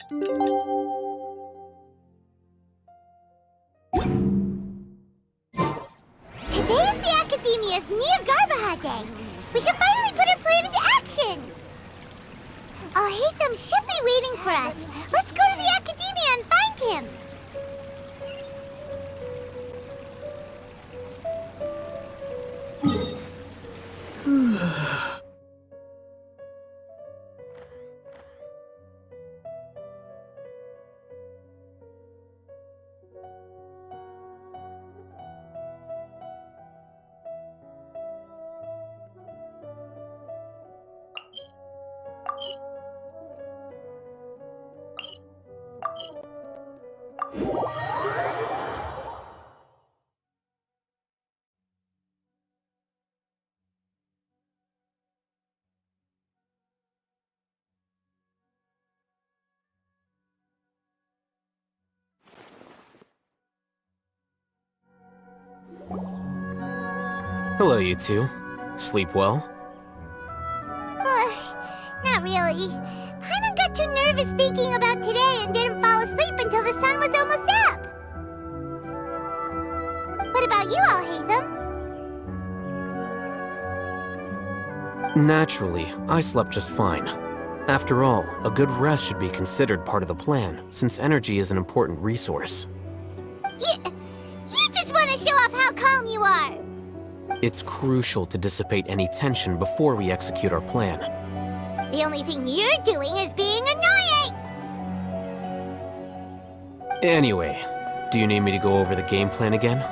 Today is the Academia's Nia Garbaha Day. We can finally put our plan into action. Al-Haytham should be waiting for us. Let's go to the Academia and find him. Hello, you two. Sleep well? Not really. Paimon got too nervous thinking about today and didn't fall asleep until the sun was almost up. What about you, Al-Haytham? Naturally, I slept just fine. After all, a good rest should be considered part of the plan, since energy is an important resource. You just want to show off how calm you are. It's crucial to dissipate any tension before we execute our plan. The only thing you're doing is being annoying! Anyway, do you need me to go over the game plan again?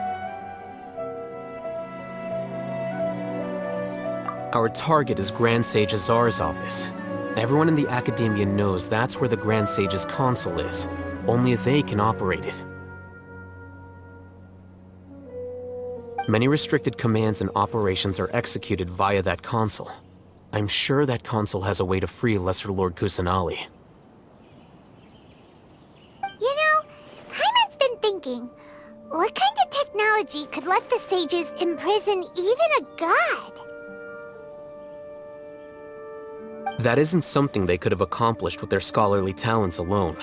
Our target is Grand Sage Azar's office. Everyone in the Academia knows that's where the Grand Sage's console is. Only they can operate it. Many restricted commands and operations are executed via that console. I'm sure that console has a way to free Lesser Lord Kusanali. You know, Paimon's been thinking, what kind of technology could let the sages imprison even a god? That isn't something they could have accomplished with their scholarly talents alone.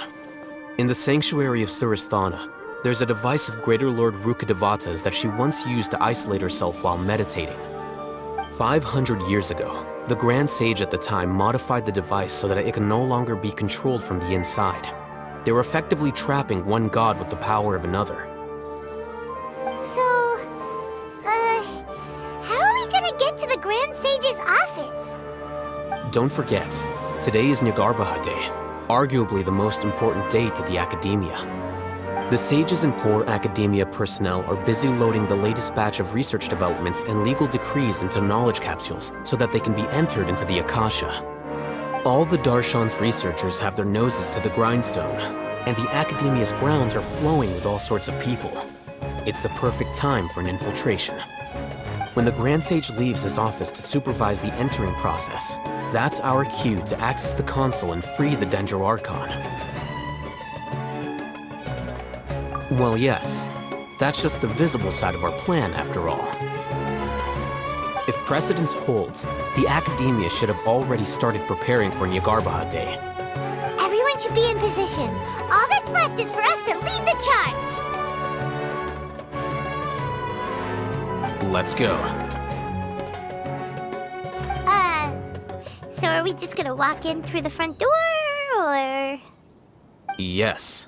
In the Sanctuary of Surasthana, there's a device of Greater Lord Rukkhadevata's that she once used to isolate herself while meditating. 500 years ago, the Grand Sage at the time modified the device so that it can no longer be controlled from the inside. They were effectively trapping one god with the power of another. So, how are we gonna get to the Grand Sage's office? Don't forget, today is Nagarbaha Day, arguably the most important day to the Academia. The sages and core Academia personnel are busy loading the latest batch of research developments and legal decrees into knowledge capsules so that they can be entered into the Akasha. All the Darshan's researchers have their noses to the grindstone, and the Academia's grounds are flowing with all sorts of people. It's the perfect time for an infiltration. When the Grand Sage leaves his office to supervise the entering process, that's our cue to access the console and free the Dendro Archon. Well, yes. That's just the visible side of our plan, after all. If precedence holds, the Academia should have already started preparing for Nagarbaha Day. Everyone should be in position. All that's left is for us to lead the charge. Let's go. So are we just gonna walk in through the front door, or...? Yes.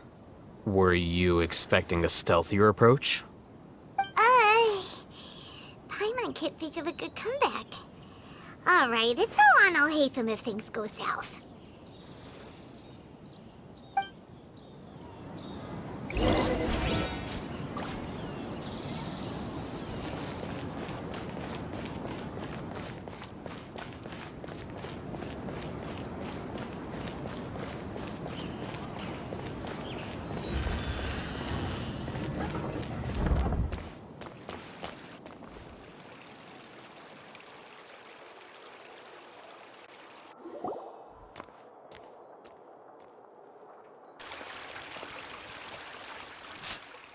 Were you expecting a stealthier approach? Paimon can't think of a good comeback. Alright, it's all on Al-Haytham if things go south.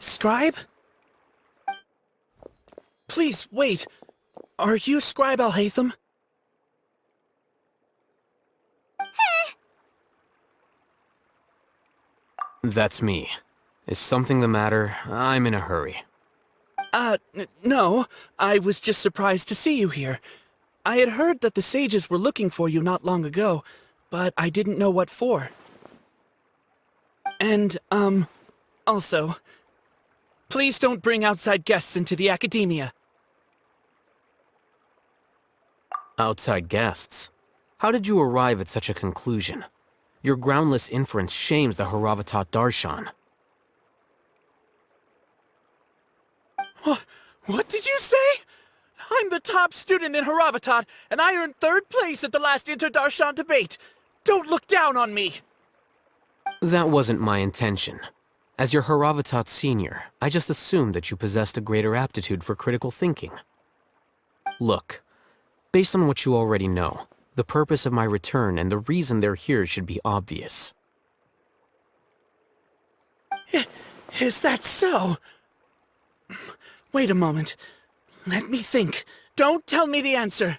Scribe? Please, wait. Are you Scribe Al-Haytham? That's me. Is something the matter? I'm in a hurry. No. I was just surprised to see you here. I had heard that the sages were looking for you not long ago, but I didn't know what for. And, also, please don't bring outside guests into the academia. Outside guests? How did you arrive at such a conclusion? Your groundless inference shames the Haravatat Darshan. What did you say? I'm the top student in Haravatat, and I earned 3rd place at the last Inter-Darshan debate. Don't look down on me! That wasn't my intention. As your Haravatat senior, I just assumed that you possessed a greater aptitude for critical thinking. Look, based on what you already know, the purpose of my return and the reason they're here should be obvious. Is that so? Wait a moment. Let me think. Don't tell me the answer.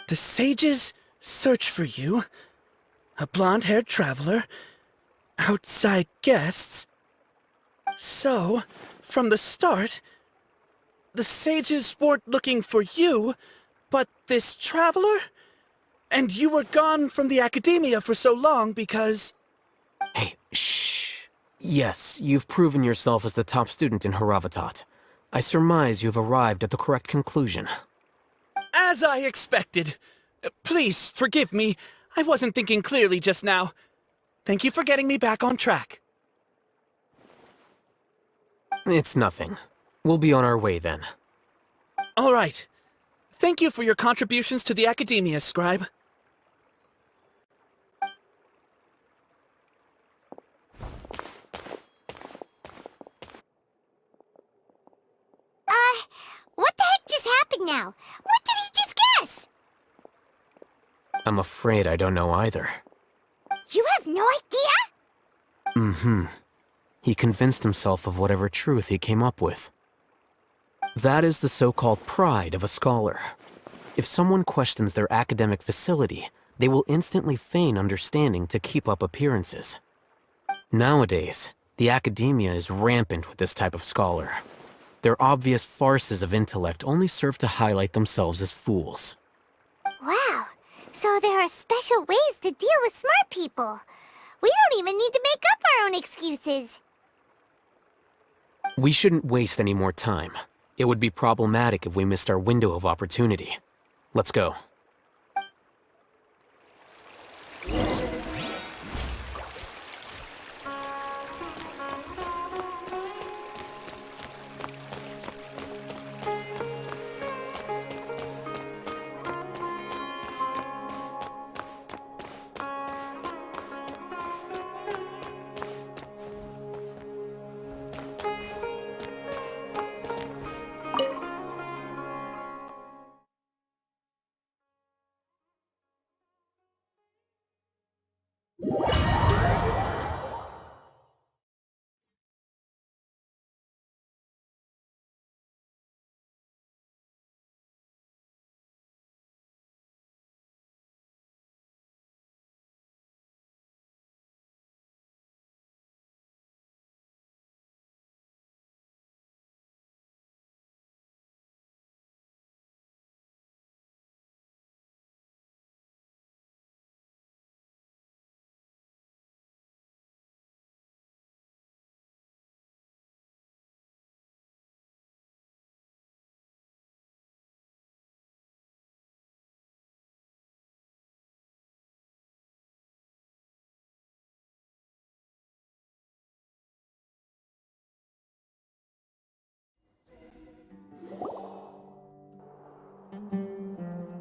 The sages search for you. A blonde-haired traveler. Outside guests. So, from the start, the sages weren't looking for you, but this traveler? And you were gone from the academia for so long because... Hey, shh. Yes, you've proven yourself as the top student in Haravatat. I surmise you've arrived at the correct conclusion. As I expected. Please, forgive me. I wasn't thinking clearly just now. Thank you for getting me back on track. It's nothing. We'll be on our way then. All right. Thank you for your contributions to the academia, Scribe. What the heck just happened now? What did he just guess? I'm afraid I don't know either. You have no idea? Mm-hmm. He convinced himself of whatever truth he came up with. That is the so-called pride of a scholar. If someone questions their academic facility, they will instantly feign understanding to keep up appearances. Nowadays, the academia is rampant with this type of scholar. Their obvious farces of intellect only serve to highlight themselves as fools. Wow. So there are special ways to deal with smart people. We don't even need to make up our own excuses. We shouldn't waste any more time. It would be problematic if we missed our window of opportunity. Let's go.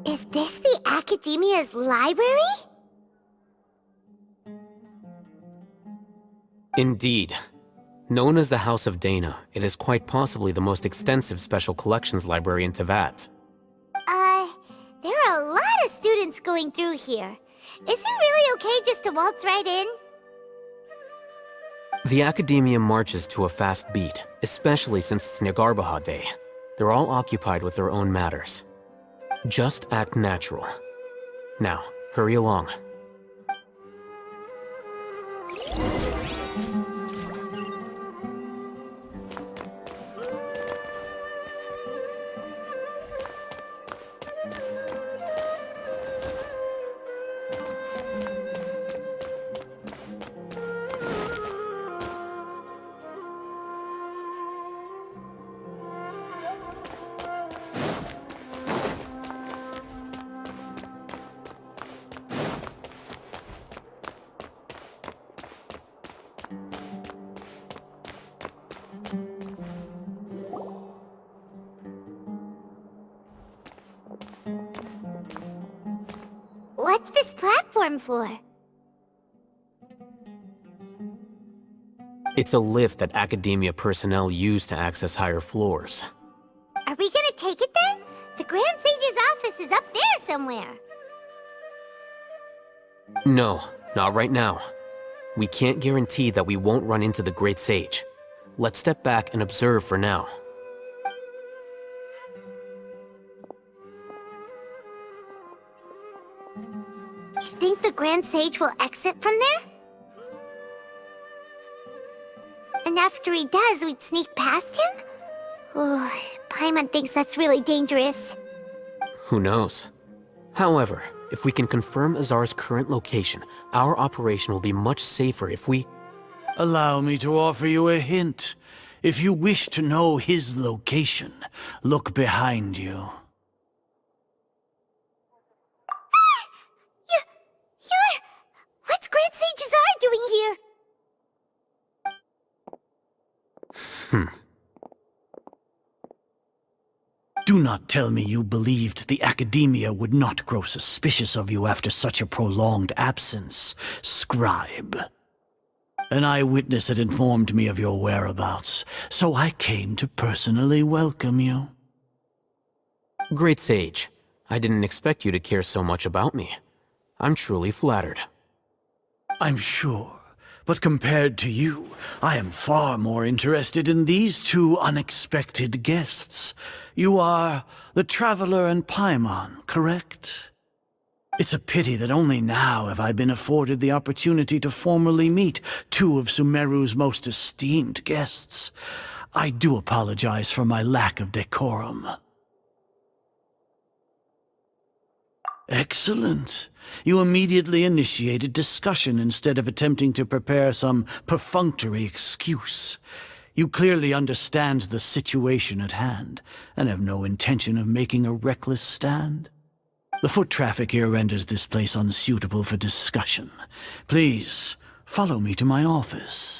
Is this the Academia's library? Indeed. Known as the House of Dana, it is quite possibly the most extensive special collections library in Teyvat. There are a lot of students going through here. Is it really okay just to waltz right in? The Academia marches to a fast beat, especially since it's Nyargarbaha Day. They're all occupied with their own matters. Just act natural. Now, hurry along. What's this platform for? It's a lift that Academia personnel use to access higher floors. Are we gonna take it then? The Grand Sage's office is up there somewhere. No, not right now. We can't guarantee that we won't run into the Great Sage. Let's step back and observe for now. You think the Grand Sage will exit from there? And after he does, we'd sneak past him? Oh, Paimon thinks that's really dangerous. Who knows? However, if we can confirm Azar's current location, our operation will be much safer if we... Allow me to offer you a hint. If you wish to know his location, look behind you. What's Grand Sage Azar doing here? Do not tell me you believed the Academia would not grow suspicious of you after such a prolonged absence, scribe. An eyewitness had informed me of your whereabouts, so I came to personally welcome you. Great Sage, I didn't expect you to care so much about me. I'm truly flattered. I'm sure, but compared to you, I am far more interested in these two unexpected guests. You are the Traveler and Paimon, correct? It's a pity that only now have I been afforded the opportunity to formally meet two of Sumeru's most esteemed guests. I do apologize for my lack of decorum. Excellent. You immediately initiated discussion instead of attempting to prepare some perfunctory excuse. You clearly understand the situation at hand, and have no intention of making a reckless stand. The foot traffic here renders this place unsuitable for discussion. Please, follow me to my office.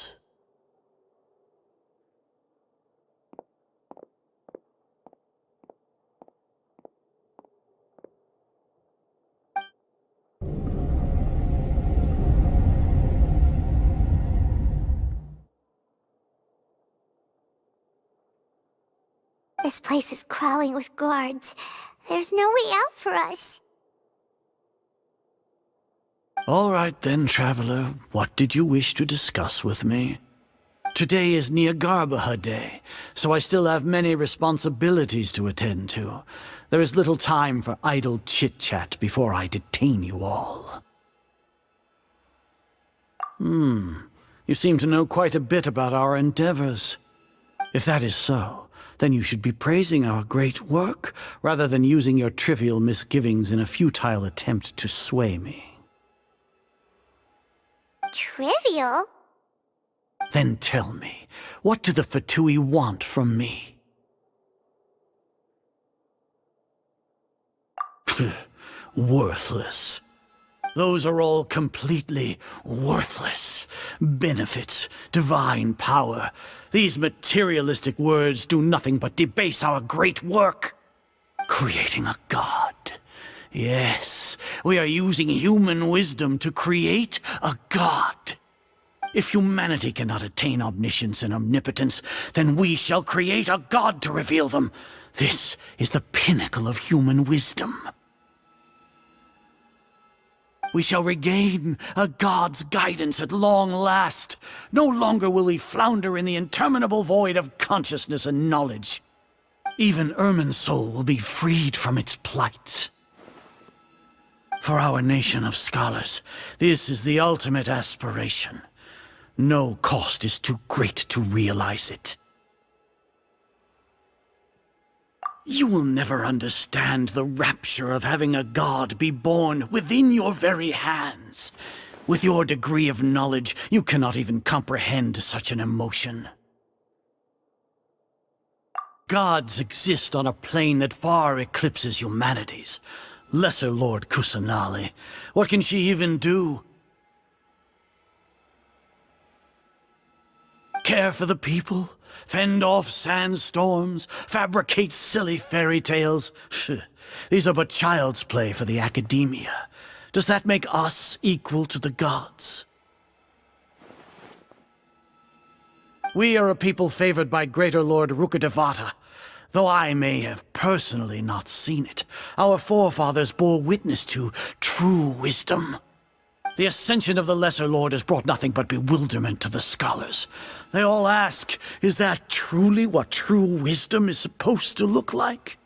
This place is crawling with guards. There's no way out for us. All right then, Traveler. What did you wish to discuss with me? Today is Nyargarbaha Day, so I still have many responsibilities to attend to. There is little time for idle chit-chat before I detain you all. You seem to know quite a bit about our endeavors. If that is so, then you should be praising our great work, rather than using your trivial misgivings in a futile attempt to sway me. Trivial? Then tell me, what do the Fatui want from me? Worthless. Those are all completely worthless. Benefits, divine power. These materialistic words do nothing but debase our great work. Creating a god. Yes, we are using human wisdom to create a god. If humanity cannot attain omniscience and omnipotence, then we shall create a god to reveal them. This is the pinnacle of human wisdom. We shall regain a god's guidance at long last. No longer will we flounder in the interminable void of consciousness and knowledge. Even Ermin's soul will be freed from its plight. For our nation of scholars, this is the ultimate aspiration. No cost is too great to realize it. You will never understand the rapture of having a god be born within your very hands. With your degree of knowledge, you cannot even comprehend such an emotion. Gods exist on a plane that far eclipses humanity's. Lesser Lord Kusanali, what can she even do? Care for the people? Fend off sandstorms? Fabricate silly fairy tales? These are but child's play for the Academia. Does that make us equal to the gods? We are a people favored by Greater Lord Rukkhadevata. Though I may have personally not seen it, our forefathers bore witness to true wisdom. The ascension of the Lesser Lord has brought nothing but bewilderment to the scholars. They all ask, is that truly what true wisdom is supposed to look like?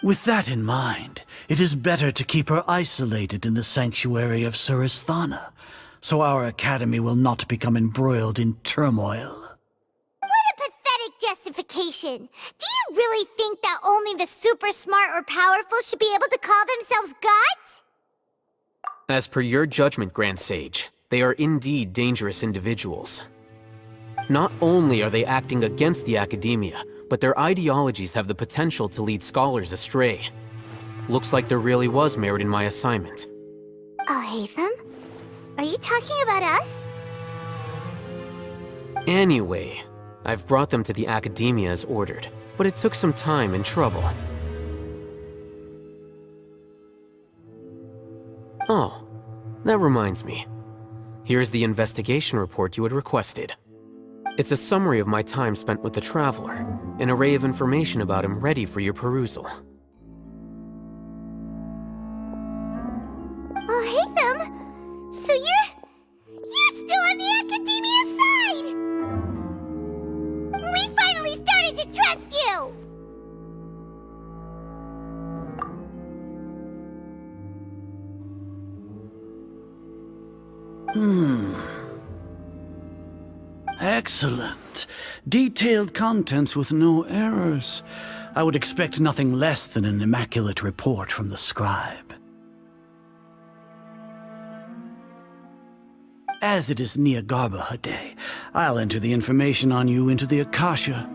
With that in mind, it is better to keep her isolated in the sanctuary of Surasthana, so our academy will not become embroiled in turmoil. What a pathetic justification! Do you really think that only the super smart or powerful should be able to call themselves gods? As per your judgment, Grand Sage, they are indeed dangerous individuals. Not only are they acting against the academia, but their ideologies have the potential to lead scholars astray. Looks like there really was merit in my assignment. Hatham? Are you talking about us? Anyway, I've brought them to the academia as ordered, but it took some time and trouble. Oh, that reminds me. Here's the investigation report you had requested. It's a summary of my time spent with the Traveler, an array of information about him ready for your perusal. Hatham? So you're still on the academia side! We finally started to trust you! Excellent. Detailed contents with no errors. I would expect nothing less than an immaculate report from the scribe. As it is Nyagarbha Day, I'll enter the information on you into the Akasha.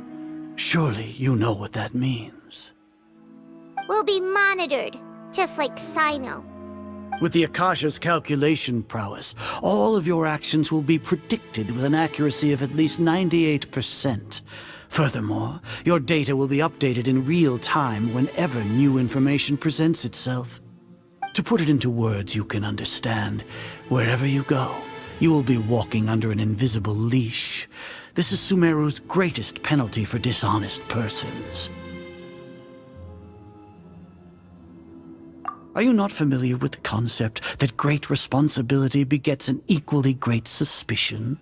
Surely you know what that means. We'll be monitored, just like Sino. With the Akasha's calculation prowess, all of your actions will be predicted with an accuracy of at least 98%. Furthermore, your data will be updated in real time whenever new information presents itself. To put it into words you can understand, wherever you go, you will be walking under an invisible leash. This is Sumeru's greatest penalty for dishonest persons. Are you not familiar with the concept that great responsibility begets an equally great suspicion?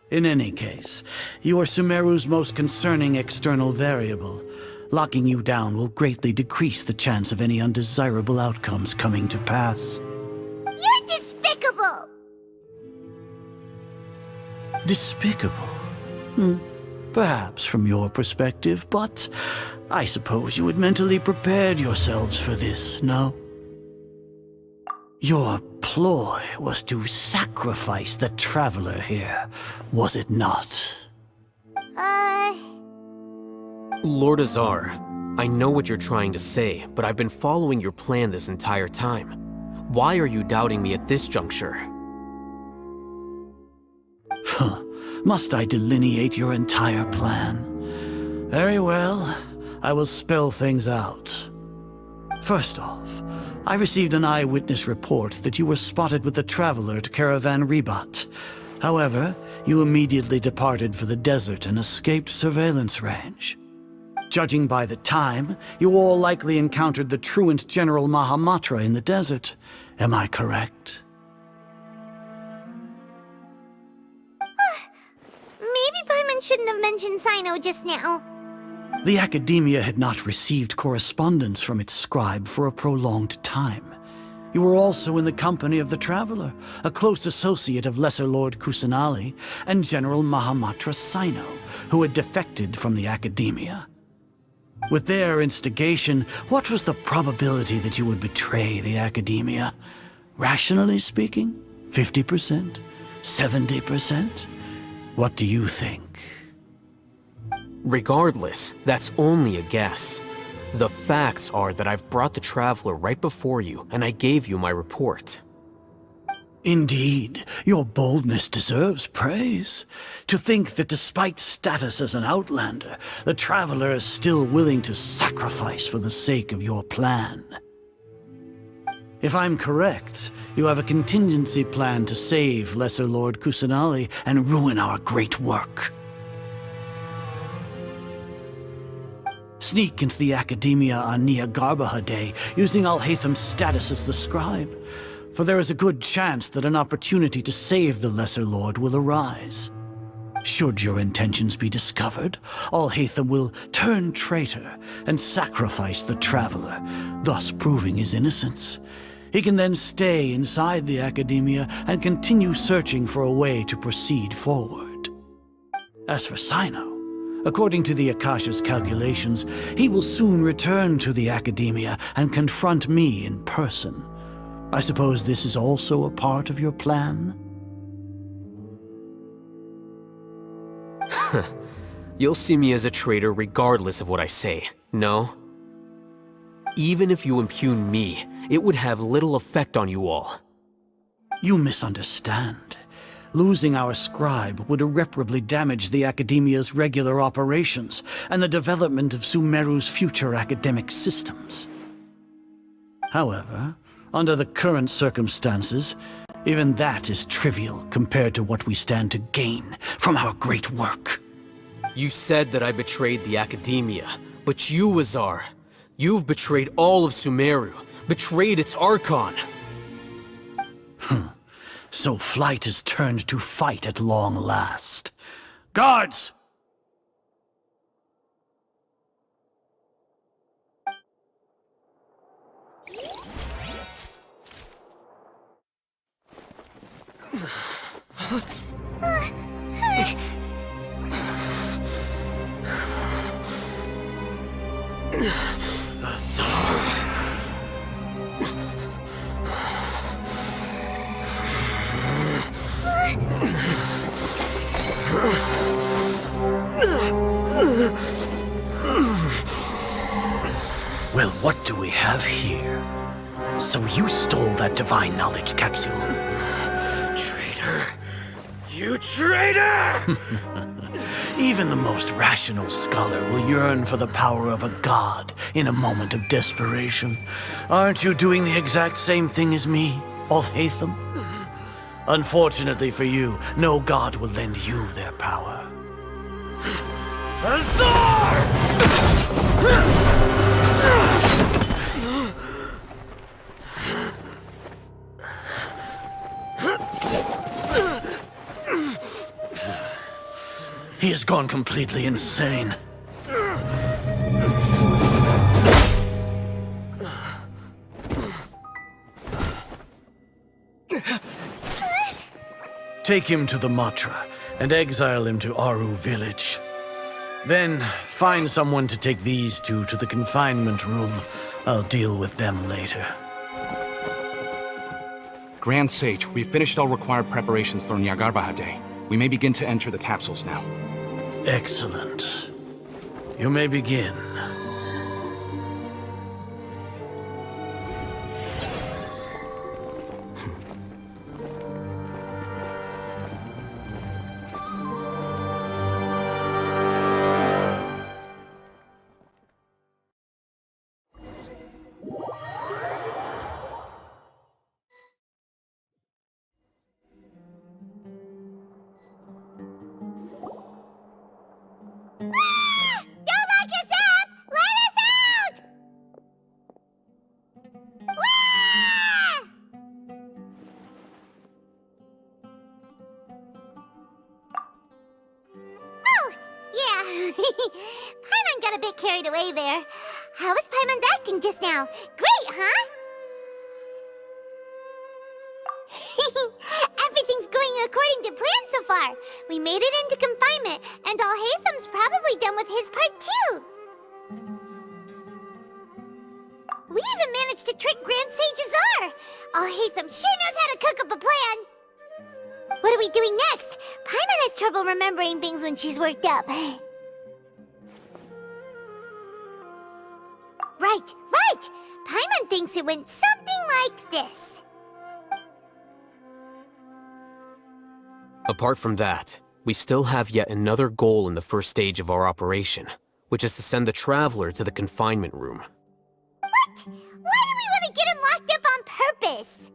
In any case, you are Sumeru's most concerning external variable. Locking you down will greatly decrease the chance of any undesirable outcomes coming to pass. You're despicable! Despicable? Perhaps from your perspective, but I suppose you had mentally prepared yourselves for this, no? Your ploy was to sacrifice the Traveler here, was it not? Lord Azar, I know what you're trying to say, but I've been following your plan this entire time. Why are you doubting me at this juncture? Must I delineate your entire plan? Very well, I will spell things out. First off, I received an eyewitness report that you were spotted with the Traveler at Caravan Ribat. However, you immediately departed for the desert and escaped surveillance range. Judging by the time, you all likely encountered the truant General Mahamatra in the desert. Am I correct? Maybe Paimon shouldn't have mentioned Sino just now. The Academia had not received correspondence from its scribe for a prolonged time. You were also in the company of the Traveler, a close associate of Lesser Lord Kusanali and General Mahamatra Sino, who had defected from the Academia. With their instigation, what was the probability that you would betray the Academia? Rationally speaking, 50%? 70%? What do you think? Regardless, that's only a guess. The facts are that I've brought the Traveler right before you, and I gave you my report. Indeed, your boldness deserves praise. To think that despite status as an outlander, the Traveler is still willing to sacrifice for the sake of your plan. If I'm correct, you have a contingency plan to save Lesser Lord Kusanali and ruin our great work. Sneak into the Academia on Nia Garbaha Day, using Alhaitham's status as the scribe, for there is a good chance that an opportunity to save the Lesser Lord will arise. Should your intentions be discovered, Alhaitham will turn traitor and sacrifice the Traveler, thus proving his innocence. He can then stay inside the Academia and continue searching for a way to proceed forward. As for Sino, according to the Akasha's calculations, he will soon return to the Academia and confront me in person. I suppose this is also a part of your plan? You'll see me as a traitor regardless of what I say, no? Even if you impugn me, it would have little effect on you all. You misunderstand. Losing our scribe would irreparably damage the Academia's regular operations and the development of Sumeru's future academic systems. However, under the current circumstances, even that is trivial compared to what we stand to gain from our great work. You said that I betrayed the Academia, but you, Azar, you've betrayed all of Sumeru, betrayed its Archon. So flight is turned to fight at long last. Guards! Well, what do we have here? So you stole that divine knowledge capsule. Traitor! You traitor! Even the most rational scholar will yearn for the power of a god in a moment of desperation. Aren't you doing the exact same thing as me, Alhaitham? Unfortunately for you, no god will lend you their power. Azar! He has gone completely insane. Take him to the Matra and exile him to Aru village. Then find someone to take these two to the confinement room. I'll deal with them later. Grand Sage, we've finished all required preparations for Nyagarbha Day. We may begin to enter the capsules now. Excellent. You may begin. Don't lock us up! Let us out! Ah! Oh, yeah. Paimon got a bit carried away there. How was Paimon's acting just now? Great, huh? Everything's going according to plan so far. We made it into confinement, and Alhaitham's probably done with his part too. We even managed to trick Grand Sage Azar. Alhaitham sure knows how to cook up a plan. What are we doing next? Paimon has trouble remembering things when she's worked up. Right. Paimon thinks it went something like this. Apart from that, we still have yet another goal in the first stage of our operation, which is to send the Traveler to the confinement room. What? Why do we want to get him locked up on purpose? fearless!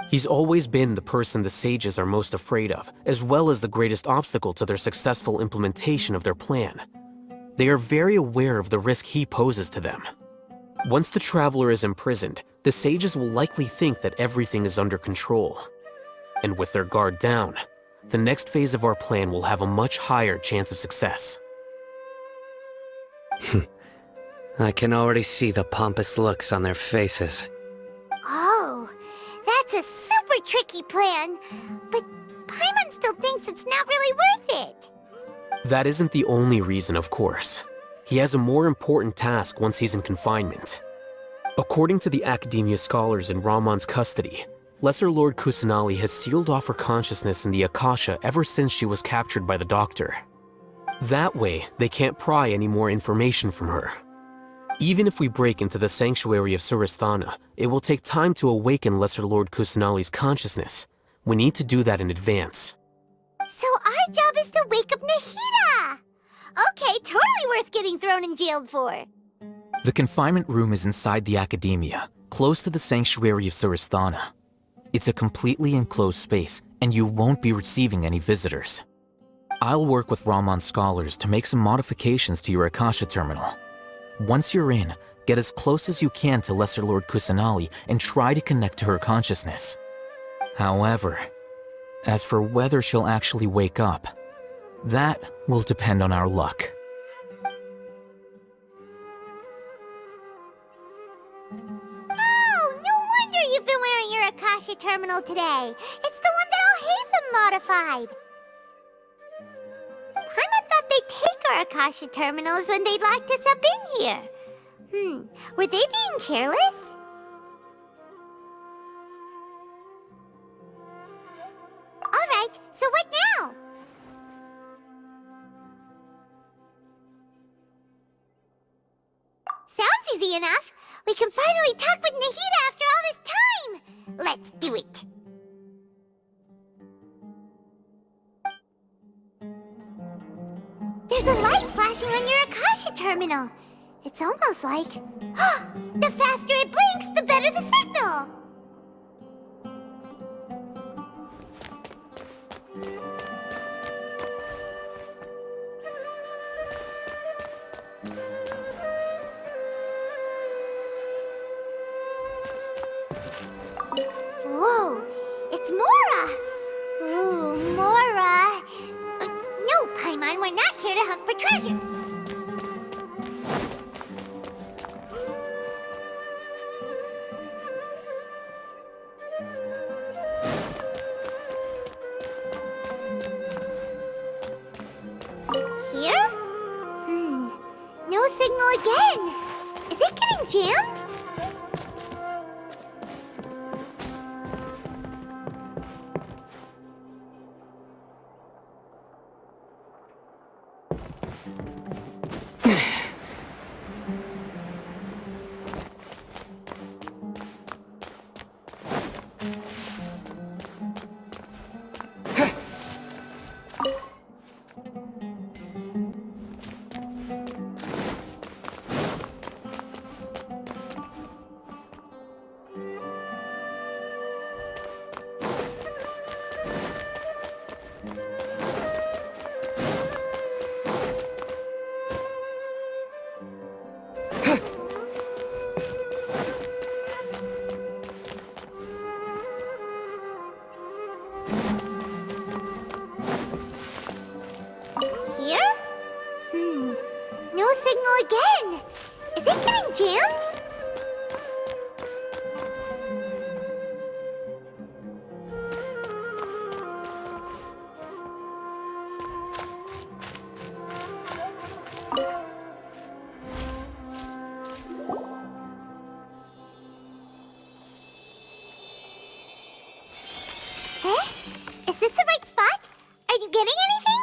He's always been the person the sages are most afraid of, as well as the greatest obstacle to their successful implementation of their plan. They are very aware of the risk he poses to them. Once the traveler is imprisoned, the sages will likely think that everything is under control. And with their guard down, the next phase of our plan will have a much higher chance of success. I can already see the pompous looks on their faces. Oh, that's a super tricky plan. But Paimon still thinks it's not really worth it. That isn't the only reason, of course. He has a more important task once he's in confinement. According to the Academia scholars in Ramon's custody, Lesser Lord Kusanali has sealed off her consciousness in the Akasha ever since she was captured by the Doctor. That way, they can't pry any more information from her. Even if we break into the sanctuary of Suristhana, it will take time to awaken Lesser Lord Kusanali's consciousness. We need to do that in advance. So our job is to wake up Nahida! Okay, totally worth getting thrown in jail for. The confinement room is inside the Academia, close to the sanctuary of Suristhana. It's a completely enclosed space, and you won't be receiving any visitors. I'll work with Ramon's scholars to make some modifications to your Akasha terminal. Once you're in, get as close as you can to Lesser Lord Kusanali and try to connect to her consciousness. However, as for whether she'll actually wake up, that will depend on our luck. Oh, no wonder you've been wearing your Akasha terminal today. It's the one that Al-Haytham modified. Paimon thought they'd take our Akasha terminals when they locked us up in here. Were they being careless? Alright, so what now? Sounds easy enough. We can finally talk with Nahida after all this time. Let's do it. There's a light flashing on your Akasha terminal. It's almost like... the faster it blinks, the better the signal! Whoa, it's Mora! Ooh, Mora! No, Paimon, we're not here to hunt for treasure. Here? No signal again. Is it getting jammed? Here? No signal again. Is it getting jammed? Eh? Is this the right spot? Are you getting anything?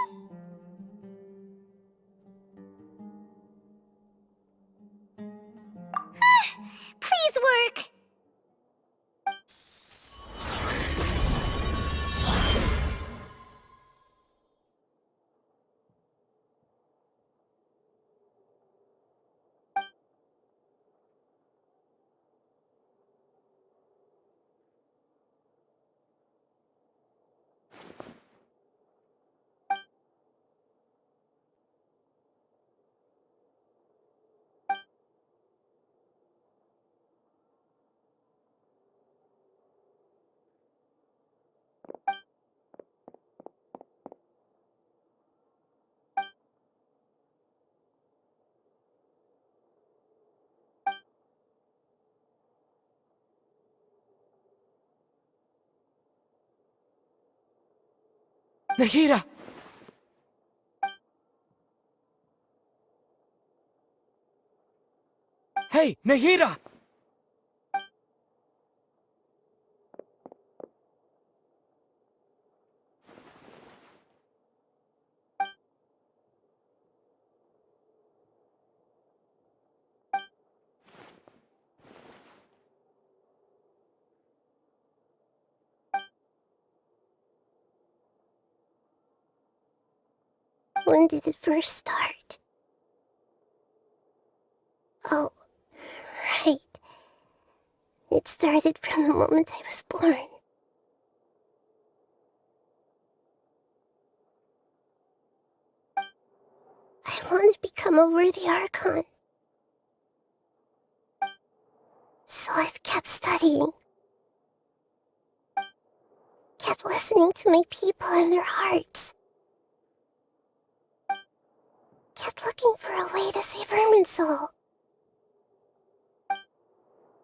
Nahida! Hey, Nahida! When did it first start? Oh, right. It started from the moment I was born. I want to become a worthy Archon. So I've kept studying. Kept listening to my people and their hearts. Kept looking for a way to save Irminsul.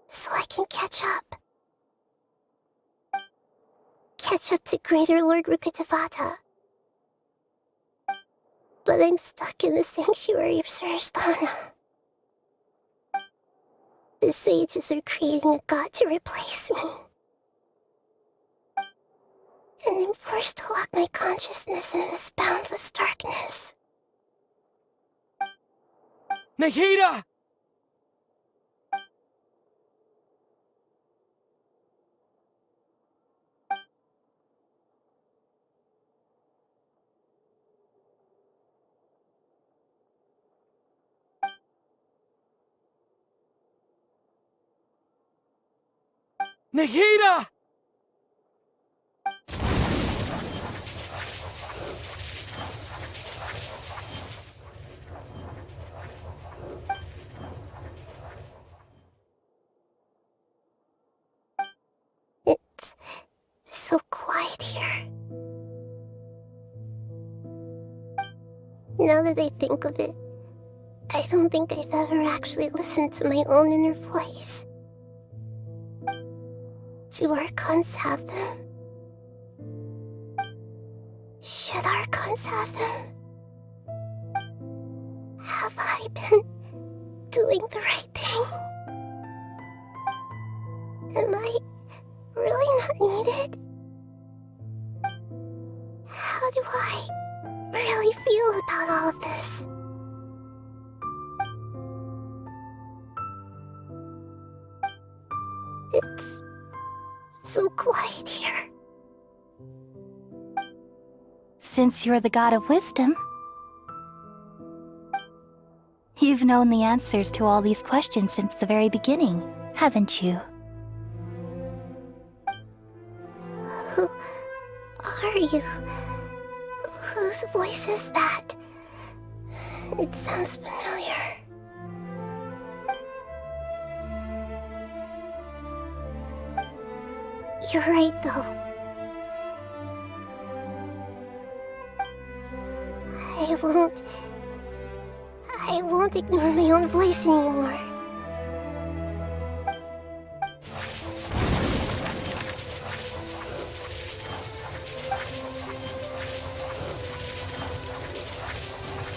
So I can catch up. Catch up to Greater Lord Rukkhadevata. But I'm stuck in the sanctuary of Surasthana. The sages are creating a god to replace me. And I'm forced to lock my consciousness in this boundless darkness. Nahida! Nahida! It's so quiet here. Now that I think of it, I don't think I've ever actually listened to my own inner voice. Do Archons have them? Should Archons have them? Have I been doing the right thing? Am I really not needed? How do I really feel about all of this? It's so quiet here. Since you're the god of wisdom, you've known the answers to all these questions since the very beginning, haven't you? Who are you? Whose voice is that? It sounds familiar. You're right, though. I won't ignore my own voice anymore.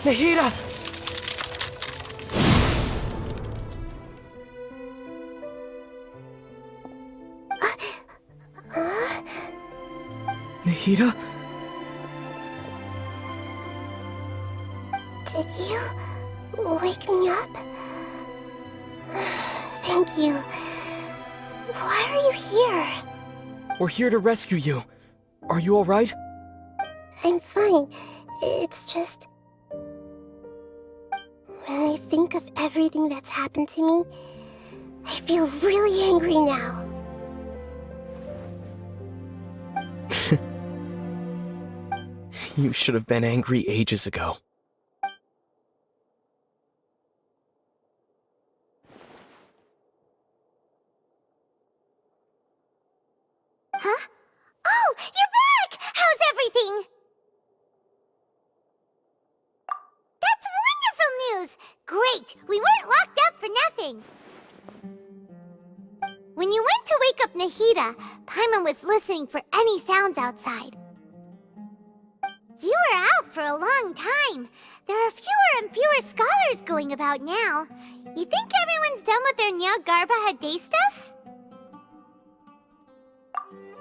Nahida! Nahida? Did you wake me up? Thank you. Why are you here? We're here to rescue you. Are you alright? I'm fine. It's just... when I think of everything that's happened to me, I feel really angry now. You should have been angry ages ago. Huh? Oh, you're back! How's everything? That's wonderful news! Great! We weren't locked up for nothing! When you went to wake up Nahida, Paimon was listening for any sounds outside. You were out for a long time. There are fewer and fewer scholars going about now. You think everyone's done with their Nyargarbaha Day stuff?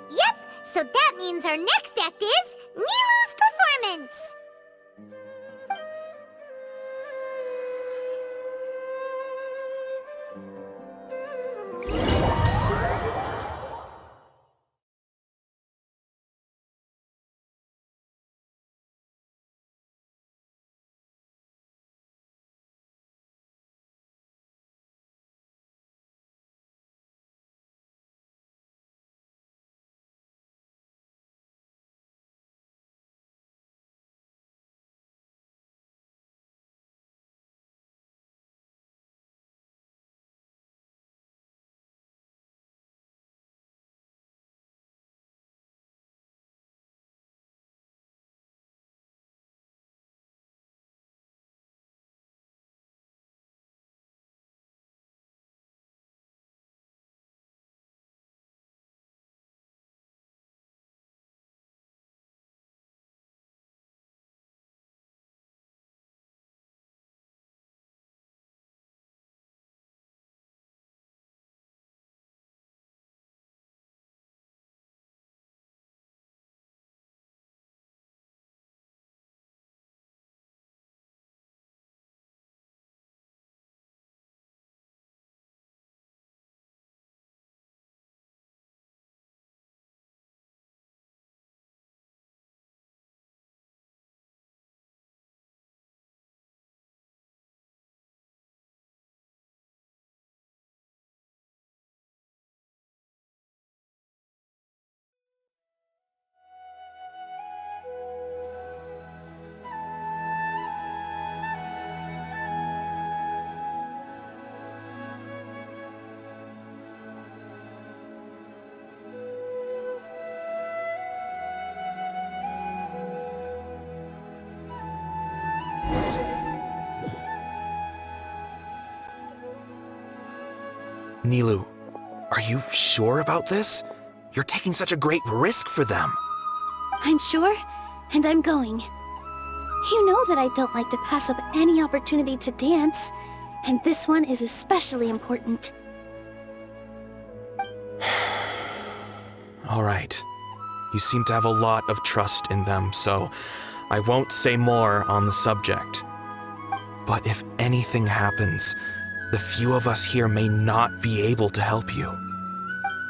Yep, so that means our next act is Nilu's performance! Nilu, are you sure about this? You're taking such a great risk for them. I'm sure, and I'm going. You know that I don't like to pass up any opportunity to dance, and this one is especially important. All right. You seem to have a lot of trust in them, so I won't say more on the subject. But if anything happens, the few of us here may not be able to help you.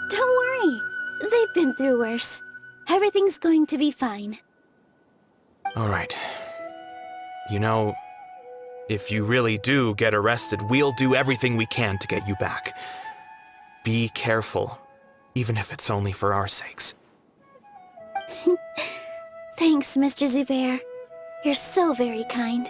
Don't worry. They've been through worse. Everything's going to be fine. All right. You know, if you really do get arrested, we'll do everything we can to get you back. Be careful, even if it's only for our sakes. Thanks, Mr. Zubair. You're so very kind.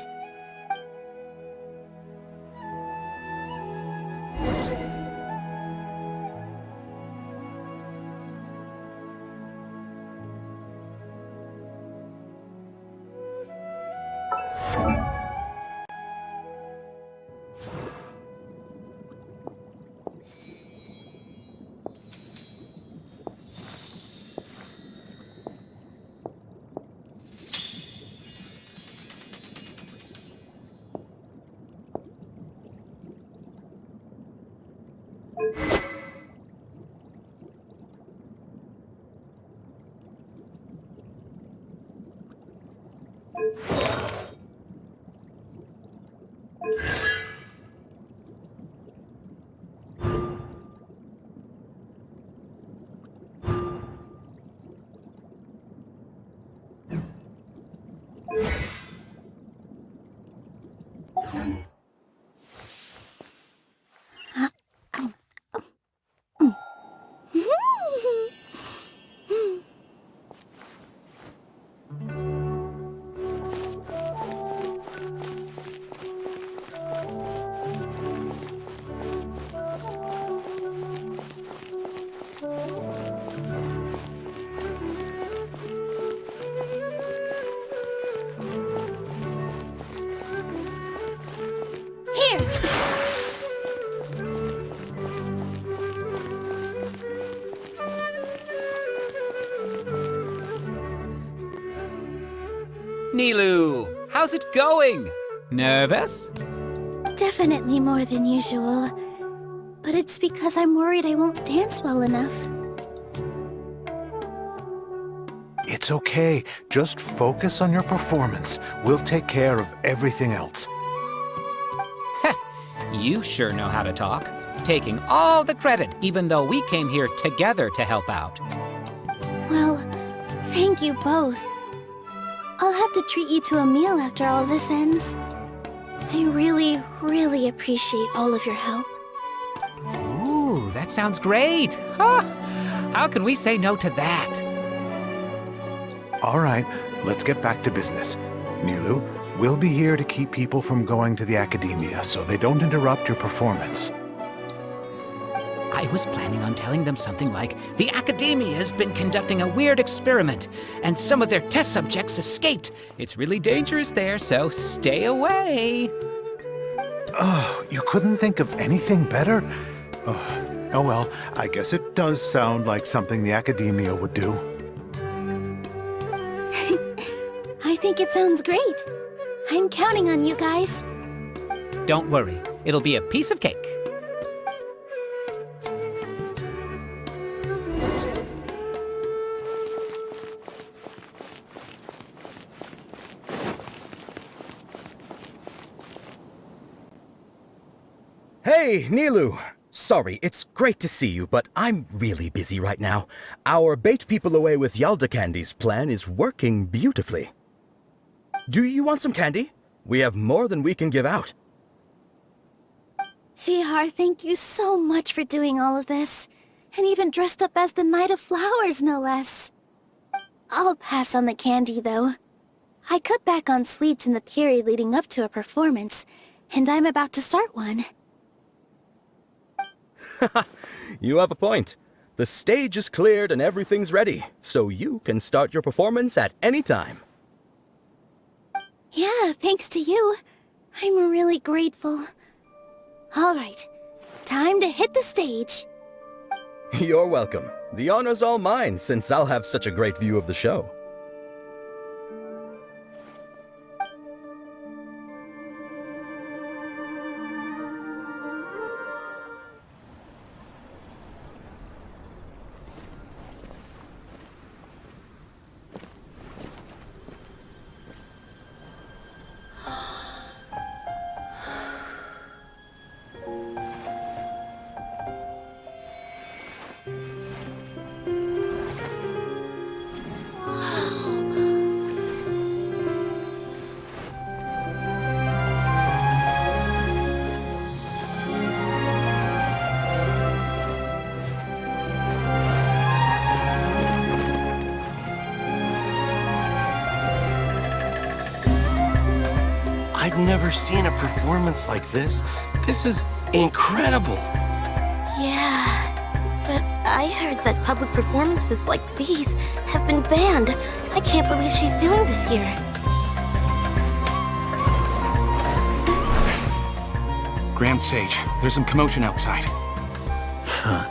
Nilu, how's it going? Nervous? Definitely more than usual. But it's because I'm worried I won't dance well enough. It's okay. Just focus on your performance. We'll take care of everything else. You sure know how to talk. Taking all the credit, even though we came here together to help out. Well, thank you both. I'll have to treat you to a meal after all this ends. I really, really appreciate all of your help. Ooh, that sounds great. Huh? How can we say no to that? All right, let's get back to business. Nilu, we'll be here to keep people from going to the academia so they don't interrupt your performance. I was planning on telling them something like, the Academia has been conducting a weird experiment, and some of their test subjects escaped. It's really dangerous there, so stay away. Oh, you couldn't think of anything better? Oh well, I guess it does sound like something the Academia would do. I think it sounds great. I'm counting on you guys. Don't worry, it'll be a piece of cake. Hey, Nilu! Sorry, it's great to see you, but I'm really busy right now. Our Bait People Away with Yalda Candies plan is working beautifully. Do you want some candy? We have more than we can give out. Vihar, thank you so much for doing all of this. And even dressed up as the Knight of Flowers, no less. I'll pass on the candy, though. I cut back on sweets in the period leading up to a performance, and I'm about to start one. You have a point. The stage is cleared and everything's ready, so you can start your performance at any time. Yeah, thanks to you. I'm really grateful. All right, time to hit the stage. You're welcome. The honor's all mine, since I'll have such a great view of the show. I've never seen a performance like this. This is incredible. Yeah, but I heard that public performances like these have been banned. I can't believe she's doing this here. Grand Sage, there's some commotion outside. Huh.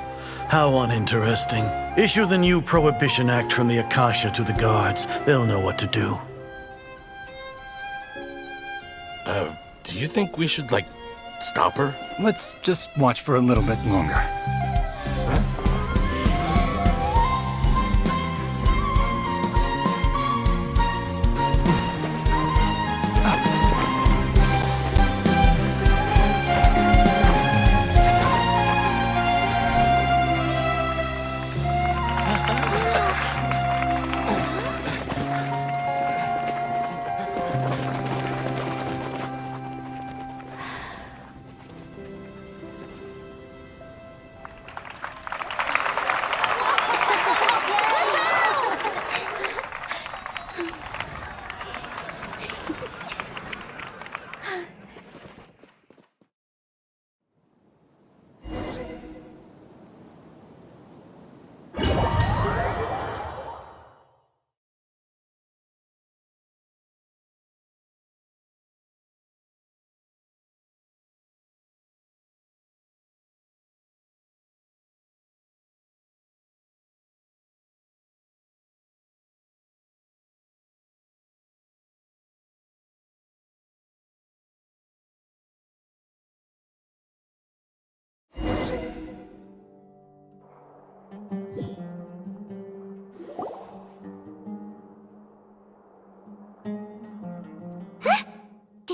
How uninteresting. Issue the new Prohibition Act from the Akasha to the guards. They'll know what to do. Do you think we should, stop her? Let's just watch for a little bit longer.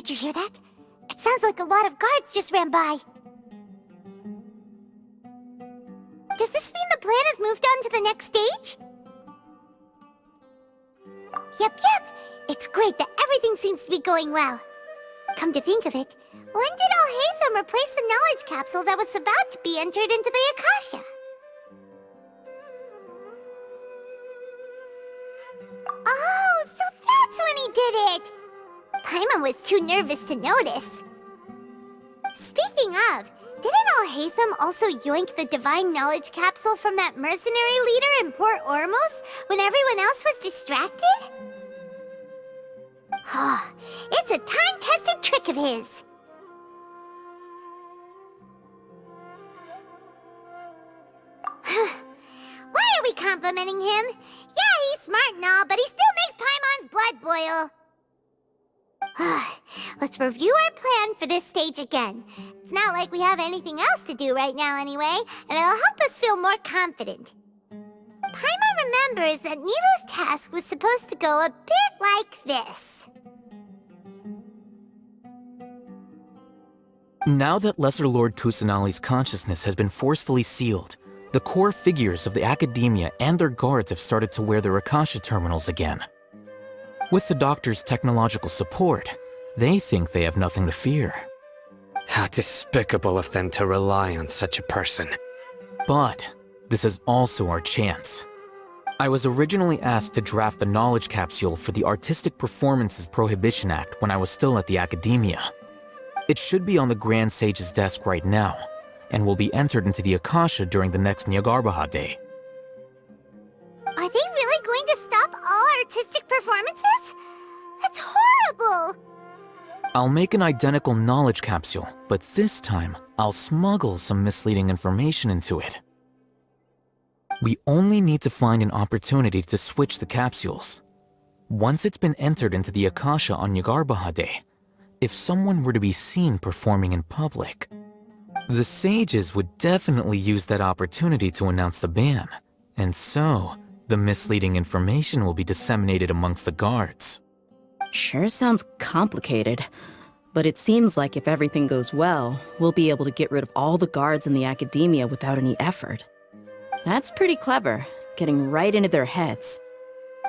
Did you hear that? It sounds like a lot of guards just ran by. Does this mean the plan has moved on to the next stage? Yep. It's great that everything seems to be going well. Come to think of it, when did Alhaitham replace the knowledge capsule that was about to be entered into the Akasha? Oh, so that's when he did it! Paimon was too nervous to notice. Speaking of, didn't Alhaitham also yoink the divine knowledge capsule from that mercenary leader in Port Ormos when everyone else was distracted? It's a time-tested trick of his. Why are we complimenting him? Yeah, he's smart and all, but he still makes Paimon's blood boil. Let's review our plan for this stage again. It's not like we have anything else to do right now anyway, and it'll help us feel more confident. Paimon remembers that Nilu's task was supposed to go a bit like this. Now that Lesser Lord Kusanali's consciousness has been forcefully sealed, the core figures of the Academia and their guards have started to wear their Akasha terminals again. With the Doctor's technological support, they think they have nothing to fear. How despicable of them to rely on such a person. But this is also our chance. I was originally asked to draft the knowledge capsule for the Artistic Performances Prohibition Act when I was still at the Academia. It should be on the Grand Sage's desk right now, and will be entered into the Akasha during the next Nyargarbaha Day. Are they really going to stop all artistic performances? That's horrible! I'll make an identical knowledge capsule, but this time, I'll smuggle some misleading information into it. We only need to find an opportunity to switch the capsules. Once it's been entered into the Akasha on Nyargarbaha Day, if someone were to be seen performing in public, the sages would definitely use that opportunity to announce the ban, and so the misleading information will be disseminated amongst the guards. Sure sounds complicated, but it seems like if everything goes well, we'll be able to get rid of all the guards in the Academia without any effort. That's pretty clever, getting right into their heads.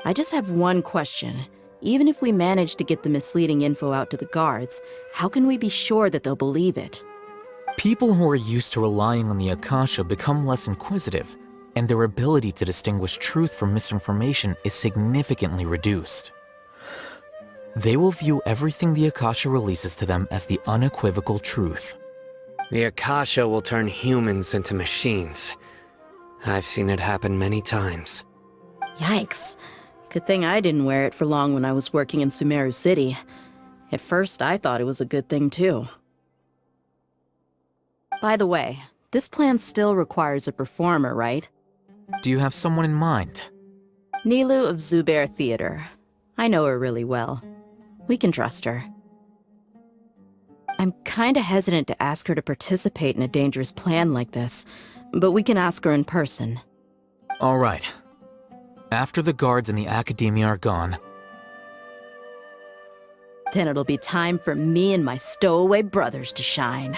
I just have one question. Even if we manage to get the misleading info out to the guards, how can we be sure that they'll believe it? People who are used to relying on the Akasha become less inquisitive, and their ability to distinguish truth from misinformation is significantly reduced. They will view everything the Akasha releases to them as the unequivocal truth. The Akasha will turn humans into machines. I've seen it happen many times. Yikes. Good thing I didn't wear it for long when I was working in Sumeru City. At first, I thought it was a good thing too. By the way, this plan still requires a performer, right? Do you have someone in mind? Nilu of Zubair Theater. I know her really well. We can trust her. I'm kinda hesitant to ask her to participate in a dangerous plan like this, but we can ask her in person. All right. After the guards in the Academia are gone, then it'll be time for me and my stowaway brothers to shine.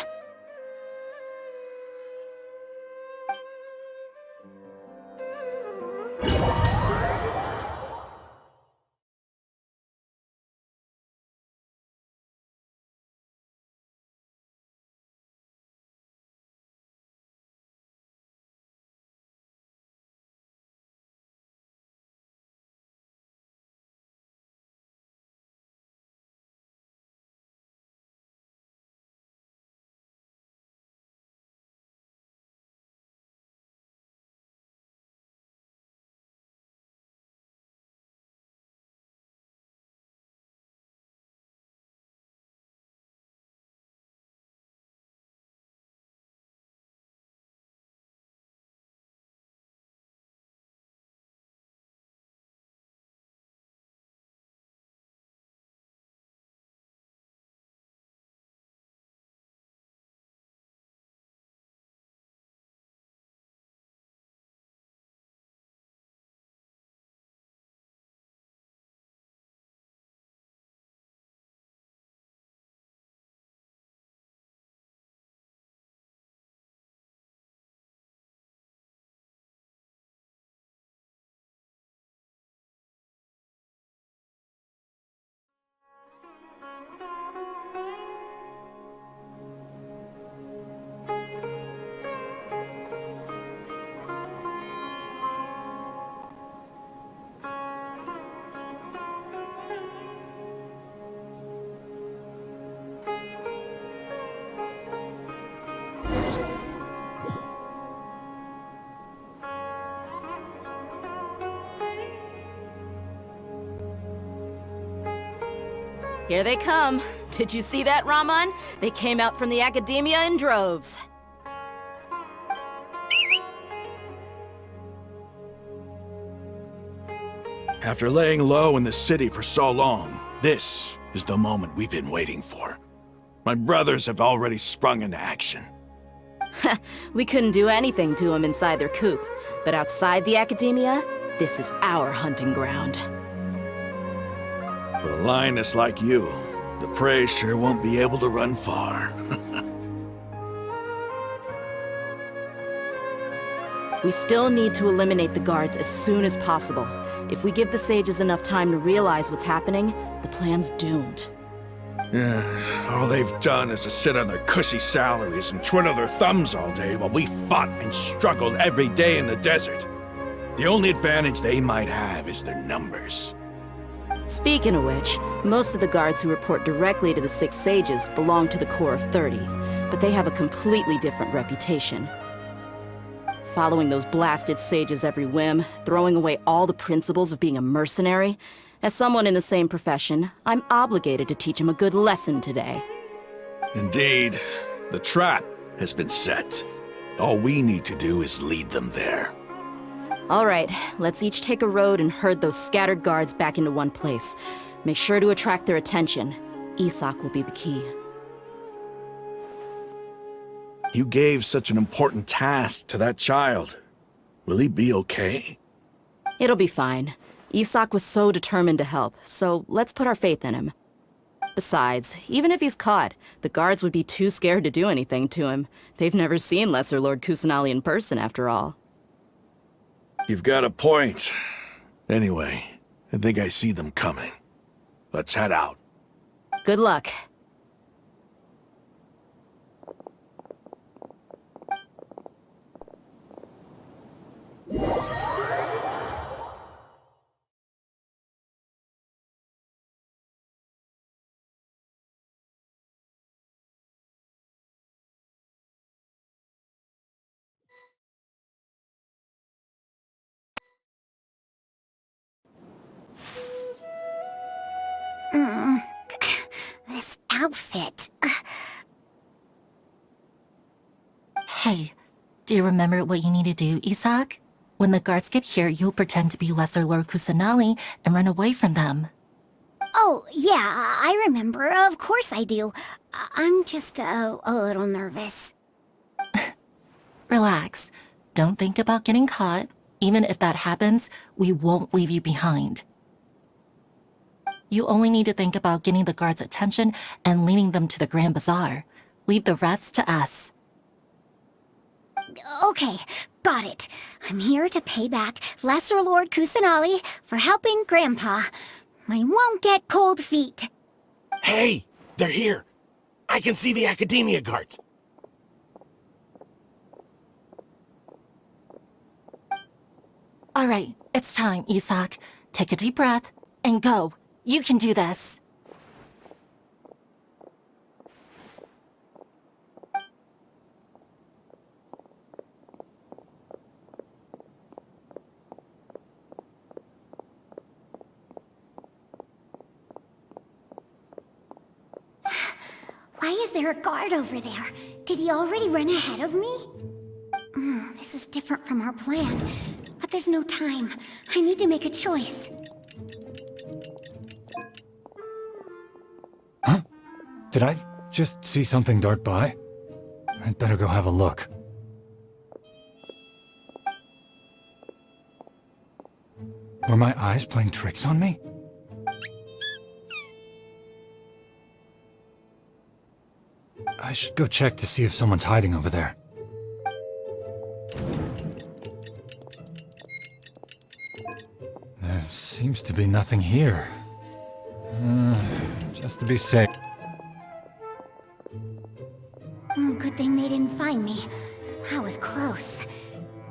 Here they come. Did you see that, Raman? They came out from the Academia in droves. After laying low in the city for so long, this is the moment we've been waiting for. My brothers have already sprung into action. We couldn't do anything to them inside their coop, but outside the Academia, this is our hunting ground. With a lioness like you, the prey sure won't be able to run far. We still need to eliminate the guards as soon as possible. If we give the sages enough time to realize what's happening, the plan's doomed. Yeah, all they've done is to sit on their cushy salaries and twiddle their thumbs all day while we fought and struggled every day in the desert. The only advantage they might have is their numbers. Speaking of which, most of the guards who report directly to the 6 sages belong to the Corps of 30, but they have a completely different reputation. Following those blasted sages every whim, throwing away all the principles of being a mercenary. As someone in the same profession, I'm obligated to teach them a good lesson today. Indeed, the trap has been set. All we need to do is lead them there. All right, let's each take a road and herd those scattered guards back into one place. Make sure to attract their attention. Isak will be the key. You gave such an important task to that child. Will he be okay? It'll be fine. Isak was so determined to help, so let's put our faith in him. Besides, even if he's caught, the guards would be too scared to do anything to him. They've never seen Lesser Lord Kusanali in person, after all. You've got a point. Anyway, I think I see them coming. Let's head out. Good luck. This outfit. Hey, do you remember what you need to do, Isak? When the guards get here, you'll pretend to be Lesser Lord Kusanali and run away from them. Oh, yeah, I remember. Of course I do. I'm just a little nervous. Relax. Don't think about getting caught. Even if that happens, we won't leave you behind. You only need to think about getting the guards' attention and leading them to the Grand Bazaar. Leave the rest to us. Okay, got it. I'm here to pay back Lesser Lord Kusanali for helping Grandpa. I won't get cold feet. Hey, they're here. I can see the Academia guards. All right, it's time, Isak. Take a deep breath and go. You can do this. Why is there a guard over there? Did he already run ahead of me? This is different from our plan. But there's no time. I need to make a choice. Huh? Did I just see something dart by? I'd better go have a look. Were my eyes playing tricks on me? I should go check to see if someone's hiding over there. There seems to be nothing here. Just to be safe. Good thing they didn't find me. I was close.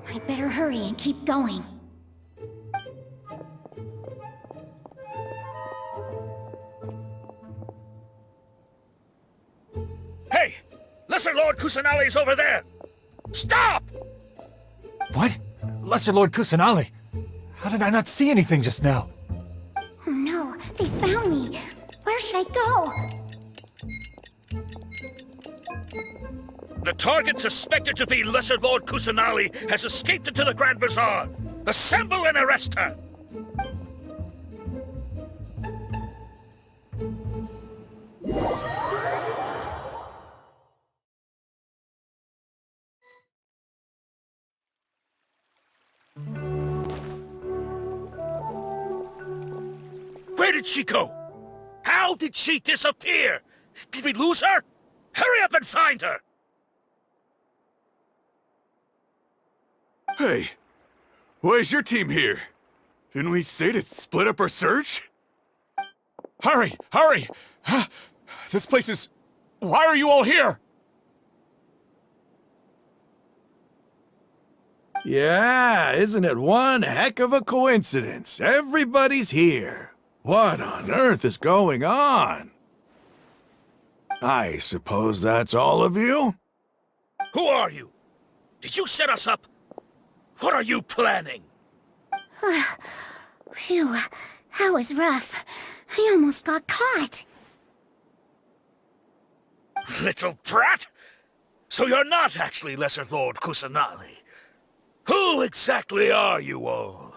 I better hurry and keep going. Hey! Lesser Lord Kusanali's over there! Stop! What? Lesser Lord Kusanali? How did I not see anything just now? Oh no, they found me. Where Where should I go? The target suspected to be Lesser Lord Kusanali has escaped into the Grand Bazaar. Assemble and arrest her! Where did she go? How did she disappear? Did we lose her? Hurry up and find her! Hey, why is your team here? Didn't we say to split up our search? Hurry! Hurry! This place is... Why are you all here? Yeah, isn't it one heck of a coincidence? Everybody's here. What on earth is going on? I suppose that's all of you? Who are you? Did you set us up? What are you planning? Phew, that was rough. I almost got caught. Little brat! So you're not actually Lesser Lord Kusanali. Who exactly are you all?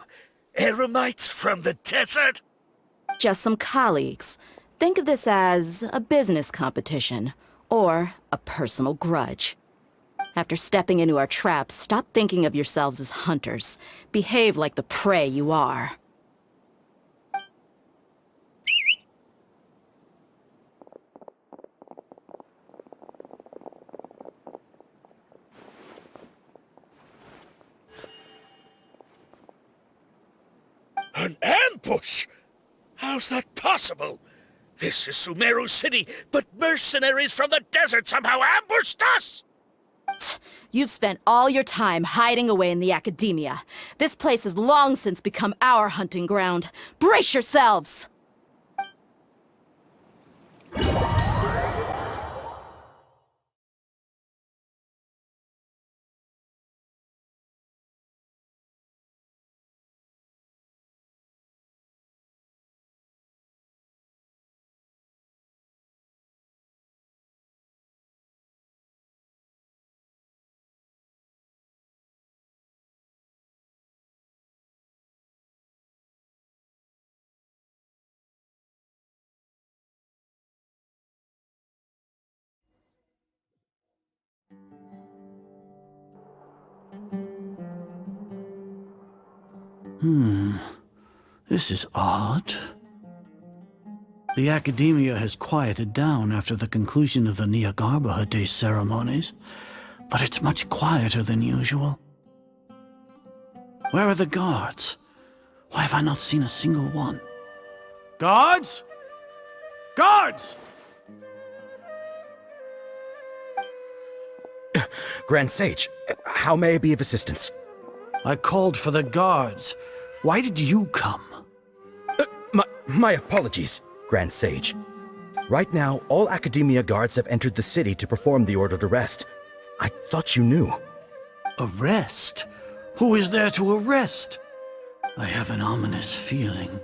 Eremites from the desert? Just some colleagues. Think of this as a business competition, or a personal grudge. After stepping into our traps, stop thinking of yourselves as hunters. Behave like the prey you are. An ambush? How's that possible? This is Sumeru City, but mercenaries from the desert somehow ambushed us! You've spent all your time hiding away in the academia. This place has long since become our hunting ground. Brace yourselves! This is odd. The academia has quieted down after the conclusion of the Nyagarbha Day ceremonies, but it's much quieter than usual. Where are the guards? Why have I not seen a single one? Guards? Guards! Grand Sage, how may I be of assistance? I called for the guards. Why did you come? My apologies, Grand Sage. Right now, all Academia guards have entered the city to perform the ordered arrest. I thought you knew. Arrest? Who is there to arrest? I have an ominous feeling.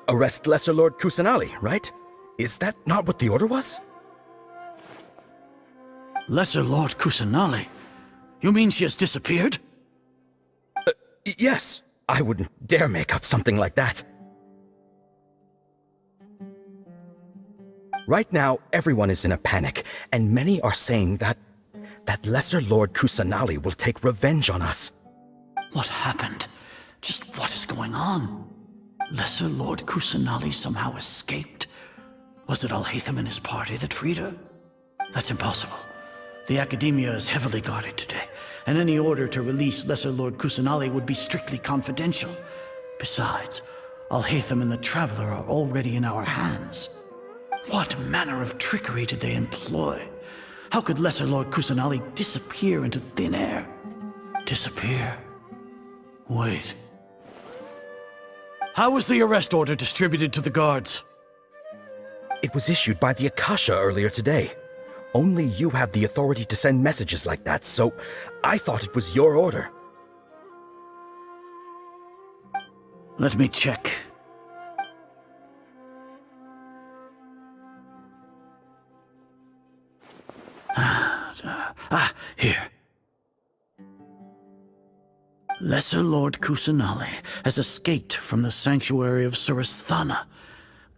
Arrest Lesser Lord Kusanali, right? Is that not what the order was? Lesser Lord Kusanali? You mean she has disappeared? Yes. I wouldn't dare make up something like that. Right now, everyone is in a panic, and many are saying that Lesser Lord Kusanali will take revenge on us. What happened? Just what is going on? Lesser Lord Kusanali somehow escaped? Was it Alhaitham and his party that freed her? That's impossible. The Academia is heavily guarded today, and any order to release Lesser Lord Kusanali would be strictly confidential. Besides, Alhaitham and the Traveler are already in our hands. What manner of trickery did they employ? How could Lesser Lord Kusanali disappear into thin air? Disappear? Wait. How was the arrest order distributed to the guards? It was issued by the Akasha earlier today. Only you have the authority to send messages like that, so I thought it was your order. Let me check. Here. Lesser Lord Kusanali has escaped from the sanctuary of Surasthana.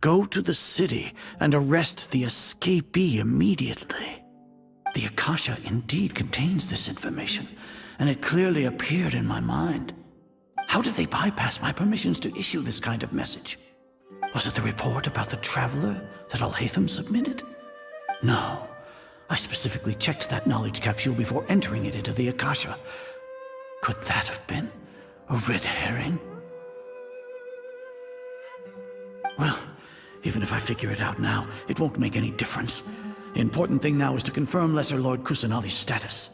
Go to the city and arrest the escapee immediately. The Akasha indeed contains this information, and it clearly appeared in my mind. How did they bypass my permissions to issue this kind of message? Was it the report about the traveler that Alhaitham submitted? No. I specifically checked that knowledge capsule before entering it into the Akasha. Could that have been a red herring? Well, even if I figure it out now, it won't make any difference. The important thing now is to confirm Lesser Lord Kusanali's status.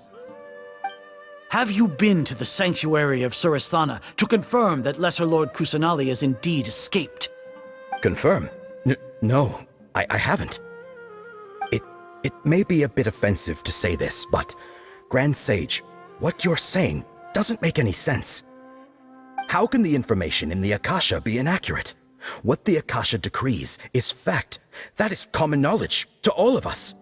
Have you been to the sanctuary of Surasthana to confirm that Lesser Lord Kusanali has indeed escaped? Confirm? No, I haven't. It may be a bit offensive to say this, but Grand Sage, what you're saying doesn't make any sense. How can the information in the Akasha be inaccurate? What the Akasha decrees is fact. That is common knowledge to all of us.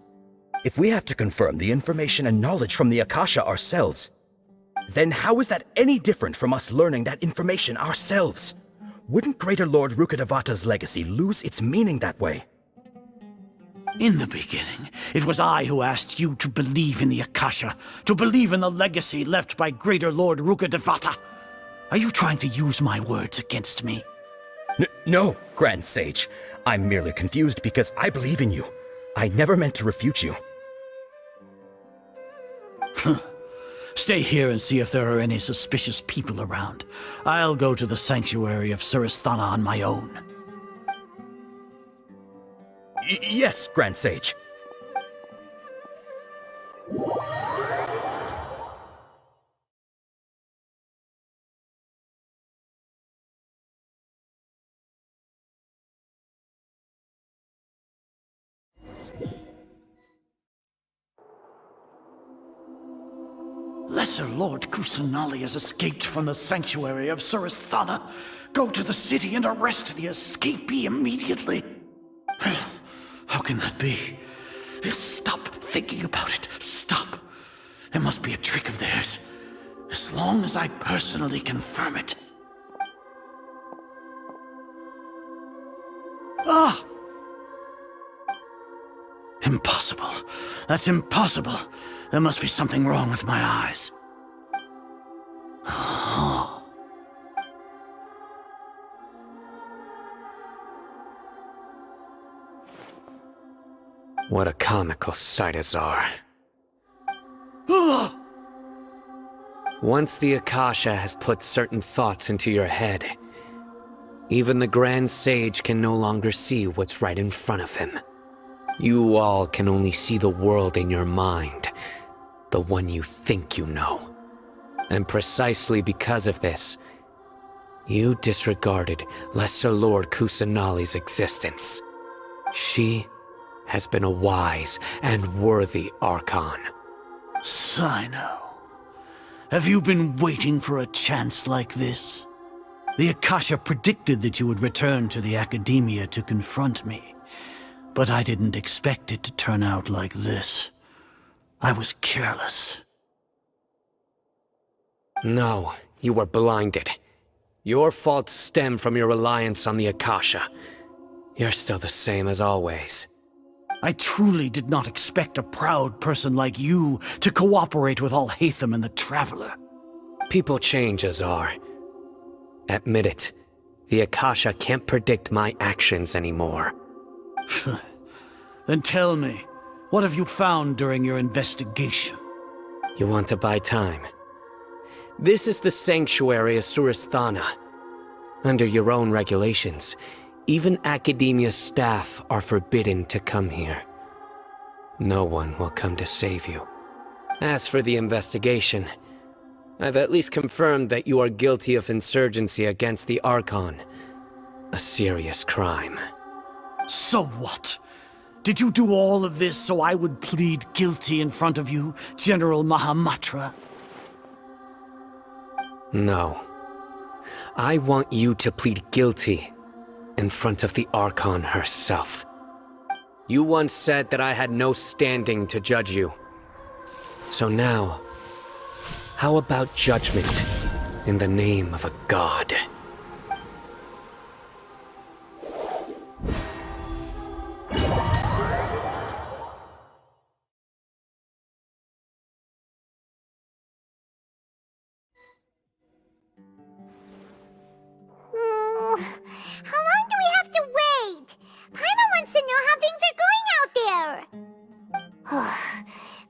If we have to confirm the information and knowledge from the Akasha ourselves, then how is that any different from us learning that information ourselves? Wouldn't Greater Lord Rukkhadevata's legacy lose its meaning that way? In the beginning, it was I who asked you to believe in the Akasha, to believe in the legacy left by Greater Lord Rukkhadevata. Are you trying to use my words against me? No, Grand Sage. I'm merely confused because I believe in you. I never meant to refute you. Stay here and see if there are any suspicious people around. I'll go to the sanctuary of Surasthana on my own. Yes, Grand Sage. Lesser Lord Kusanali has escaped from the sanctuary of Surasthana. Go to the city and arrest the escapee immediately. How can that be? Stop thinking about it. Stop. It must be a trick of theirs. As long as I personally confirm it. Ah! Impossible. That's impossible. There must be something wrong with my eyes. What a comical sight, Azar. Once the Akasha has put certain thoughts into your head, even the Grand Sage can no longer see what's right in front of him. You all can only see the world in your mind, the one you think you know. And precisely because of this, you disregarded Lesser Lord Kusanali's existence. She has been a wise and worthy Archon. Sino, have you been waiting for a chance like this? The Akasha predicted that you would return to the Academia to confront me, but I didn't expect it to turn out like this. I was careless. No, you were blinded. Your faults stem from your reliance on the Akasha. You're still the same as always. I truly did not expect a proud person like you to cooperate with Alhaitham and the Traveler. People change, Azar. Admit it. The Akasha can't predict my actions anymore. Then tell me, what have you found during your investigation? You want to buy time? This is the sanctuary of Surasthana. Under your own regulations, even Academia staff are forbidden to come here. No one will come to save you. As for the investigation, I've at least confirmed that you are guilty of insurgency against the Archon. A serious crime. So what? Did you do all of this so I would plead guilty in front of you, General Mahamatra? No. I want you to plead guilty in front of the Archon herself. You once said that I had no standing to judge you. So now, how about judgment in the name of a god? How long do we have to wait? Paimon wants to know how things are going out there.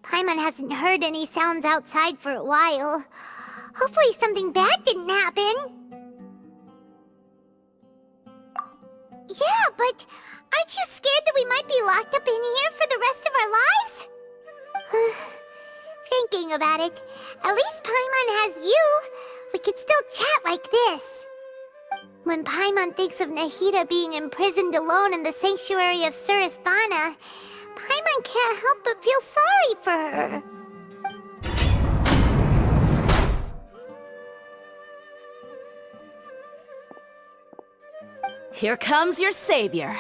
Paimon hasn't heard any sounds outside for a while. Hopefully something bad didn't happen. Yeah, but aren't you scared that we might be locked up in here for the rest of our lives? Thinking about it, at least Paimon has you. We could still chat like this. When Paimon thinks of Nahida being imprisoned alone in the sanctuary of Surasthana, Paimon can't help but feel sorry for her. Here comes your savior.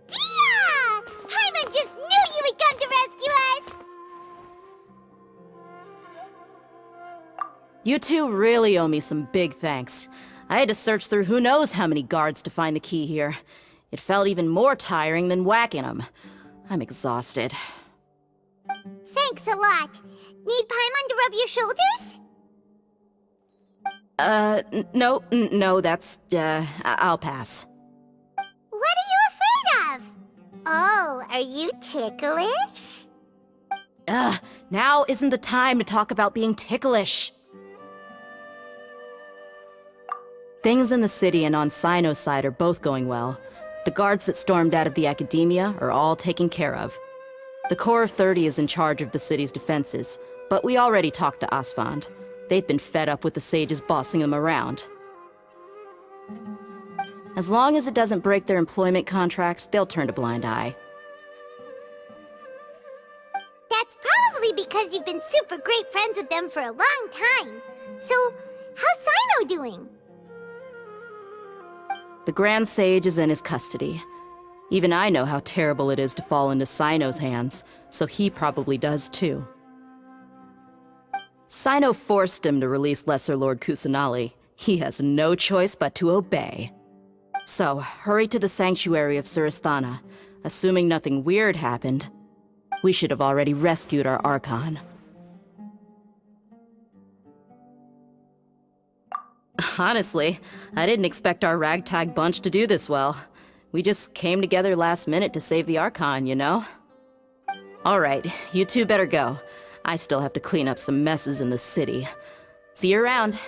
Dia! Paimon just knew you would come to rescue us! You two really owe me some big thanks. I had to search through who knows how many guards to find the key here. It felt even more tiring than whacking them. I'm exhausted. Thanks a lot. Need Paimon to rub your shoulders? No, that's, I'll pass. What are you afraid of? Oh, are you ticklish? Now isn't the time to talk about being ticklish. Things in the city and on Sino's side are both going well. The guards that stormed out of the Academia are all taken care of. The Corps of 30 is in charge of the city's defenses, but we already talked to Asfand. They've been fed up with the sages bossing them around. As long as it doesn't break their employment contracts, they'll turn a blind eye. That's probably because you've been super great friends with them for a long time. So, how's Sino doing? The Grand Sage is in his custody. Even I know how terrible it is to fall into Sino's hands, so he probably does too. Sino forced him to release Lesser Lord Kusanali. He has no choice but to obey. So, hurry to the sanctuary of Surasthana. Assuming nothing weird happened, we should have already rescued our Archon. Honestly, I didn't expect our ragtag bunch to do this well. We just came together last minute to save the Archon, you know? Alright, you two better go. I still have to clean up some messes in the city. See you around.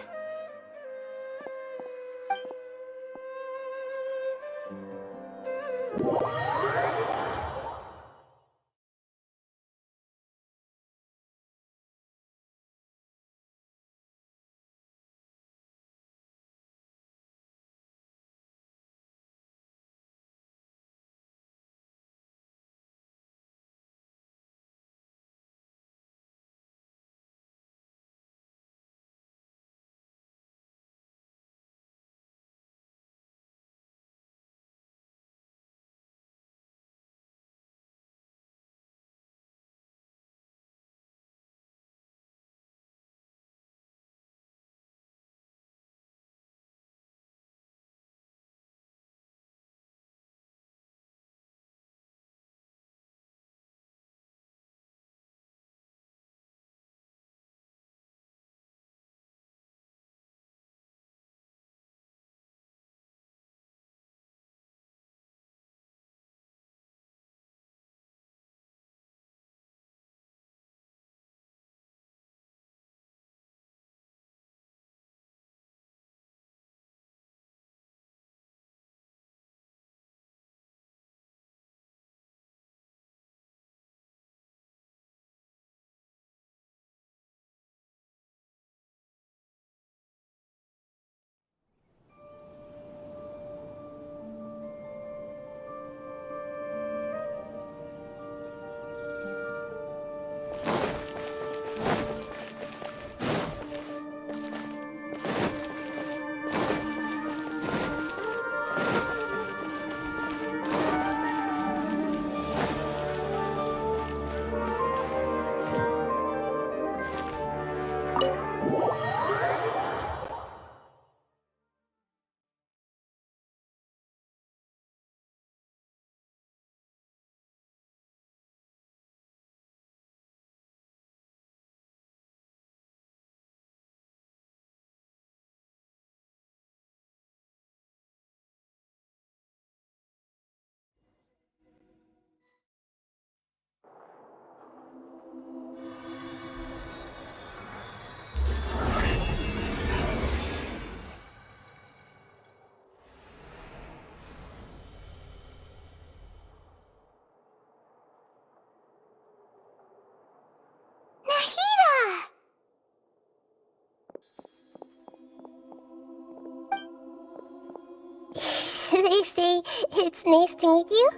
They say it's nice to meet you.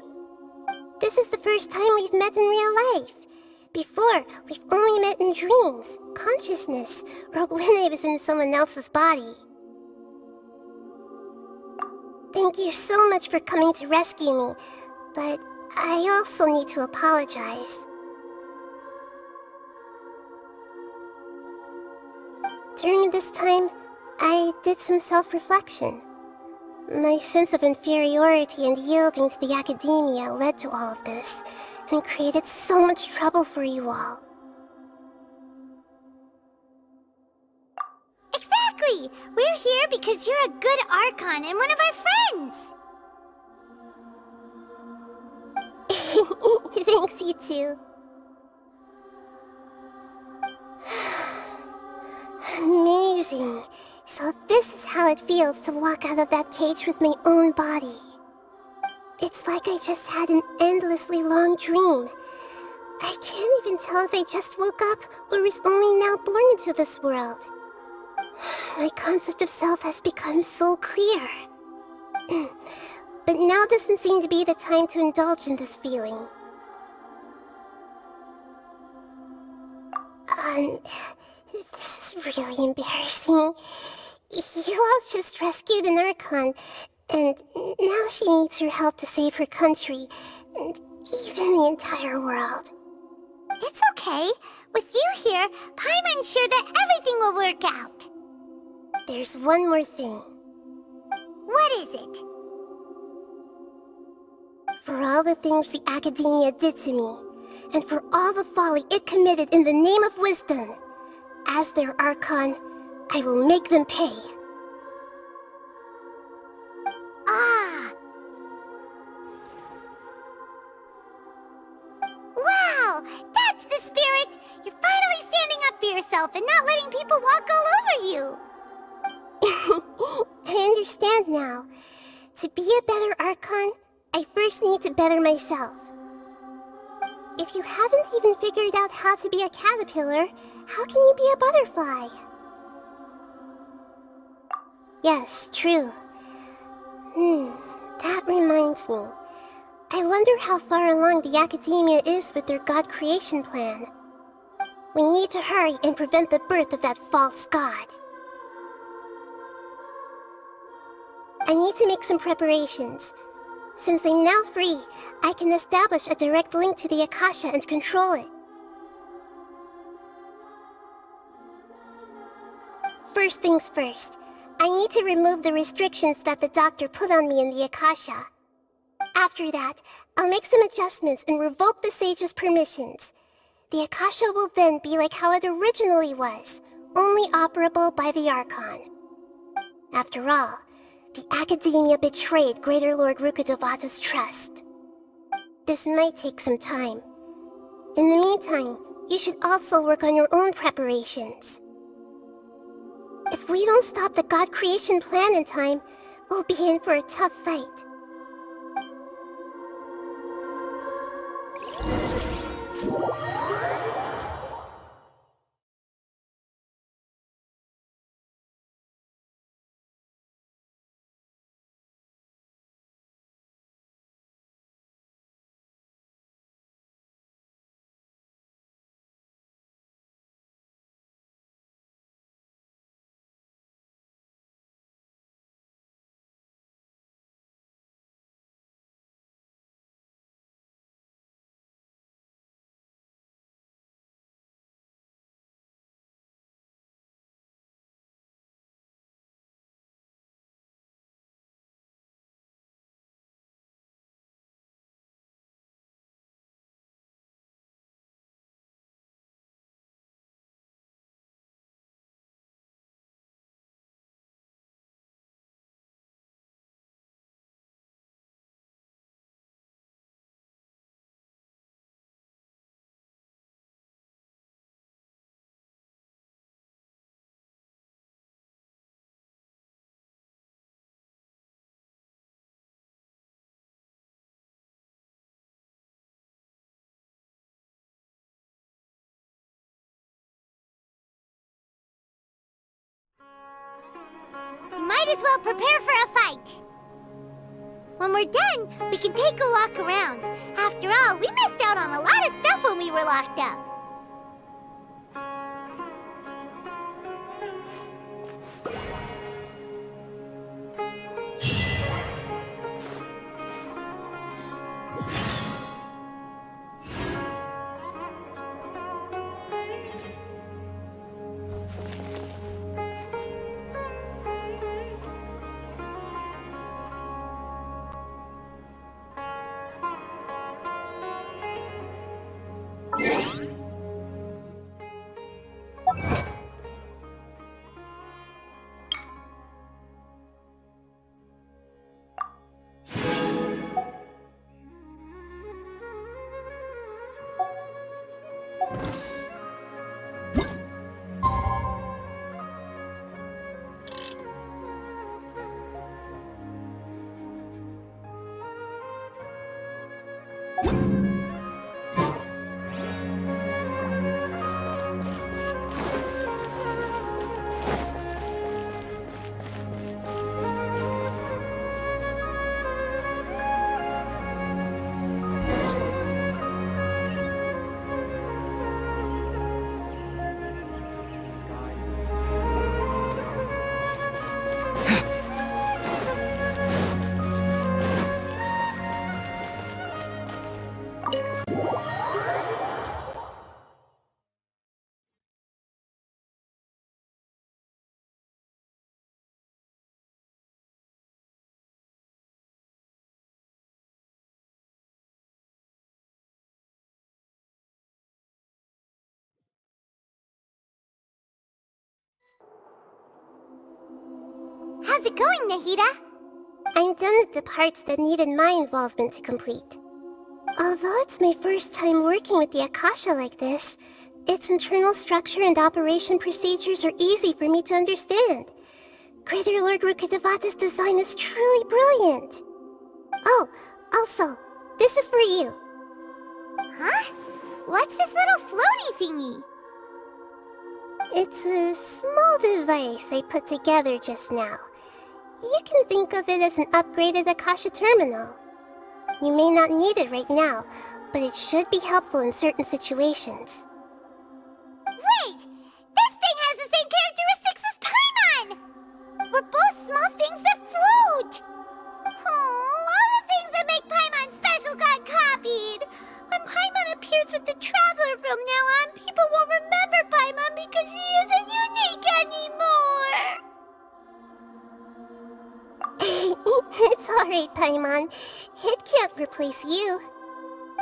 This is the first time we've met in real life. Before, we've only met in dreams, consciousness, or when I was in someone else's body. Thank you so much for coming to rescue me, but I also need to apologize. During this time, I did some self-reflection. My sense of inferiority and yielding to the academia led to all of this, and created so much trouble for you all. Exactly! We're here because you're a good Archon and one of our friends! Thanks, you too. Amazing. So this is how it feels to walk out of that cage with my own body. It's like I just had an endlessly long dream. I can't even tell if I just woke up or was only now born into this world. My concept of self has become so clear. But now doesn't seem to be the time to indulge in this feeling. This is really embarrassing. You all just rescued an Archon, and now she needs your help to save her country, and even the entire world. It's okay. With you here, Paimon's sure that everything will work out. There's one more thing. What is it? For all the things the Academia did to me, and for all the folly it committed in the name of wisdom, as their Archon, I will make them pay. Ah! Wow! That's the spirit! You're finally standing up for yourself and not letting people walk all over you! I understand now. To be a better Archon, I first need to better myself. If you haven't even figured out how to be a caterpillar, how can you be a butterfly? Yes, true. That reminds me. I wonder how far along the Academia is with their god creation plan. We need to hurry and prevent the birth of that false god. I need to make some preparations. Since I'm now free, I can establish a direct link to the Akasha and control it. First things first, I need to remove the restrictions that the doctor put on me in the Akasha. After that, I'll make some adjustments and revoke the sage's permissions. The Akasha will then be like how it originally was, only operable by the Archon. After all, the Academia betrayed Greater Lord Rukkhadevata's trust. This might take some time. In the meantime, you should also work on your own preparations. If we don't stop the god creation plan in time, we'll be in for a tough fight. Might as well prepare for a fight. When we're done, we can take a walk around. After all, we missed out on a lot of stuff when we were locked up. How's it going, Nahida? I'm done with the parts that needed my involvement to complete. Although it's my first time working with the Akasha like this, its internal structure and operation procedures are easy for me to understand. Greater Lord Rukkhadevata's design is truly brilliant. Oh, also, this is for you. Huh? What's this little floaty thingy? It's a small device I put together just now. You can think of it as an upgraded Akasha terminal. You may not need it right now, but it should be helpful in certain situations. Wait! This thing has the same characteristics as Paimon! We're both small things that float! Oh, all the things that make Paimon special got copied! When Paimon appears with the Traveler from now on, people won't remember Paimon because she isn't unique anymore! It's alright, Paimon. It can't replace you.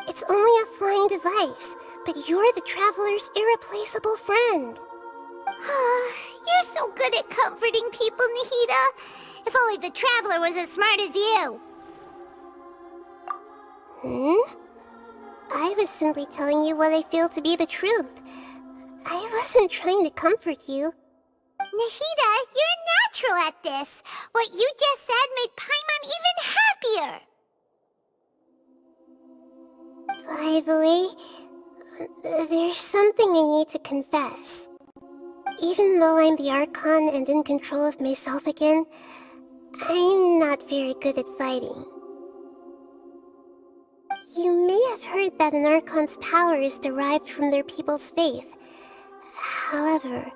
It's only a flying device, but you're the Traveler's irreplaceable friend. You're so good at comforting people, Nahida. If only the Traveler was as smart as you. I was simply telling you what I feel to be the truth. I wasn't trying to comfort you. Nahida, you're natural at this. What you just said made Paimon even happier. By the way, there's something I need to confess. Even though I'm the Archon and in control of myself again, I'm not very good at fighting. You may have heard that an Archon's power is derived from their people's faith. However,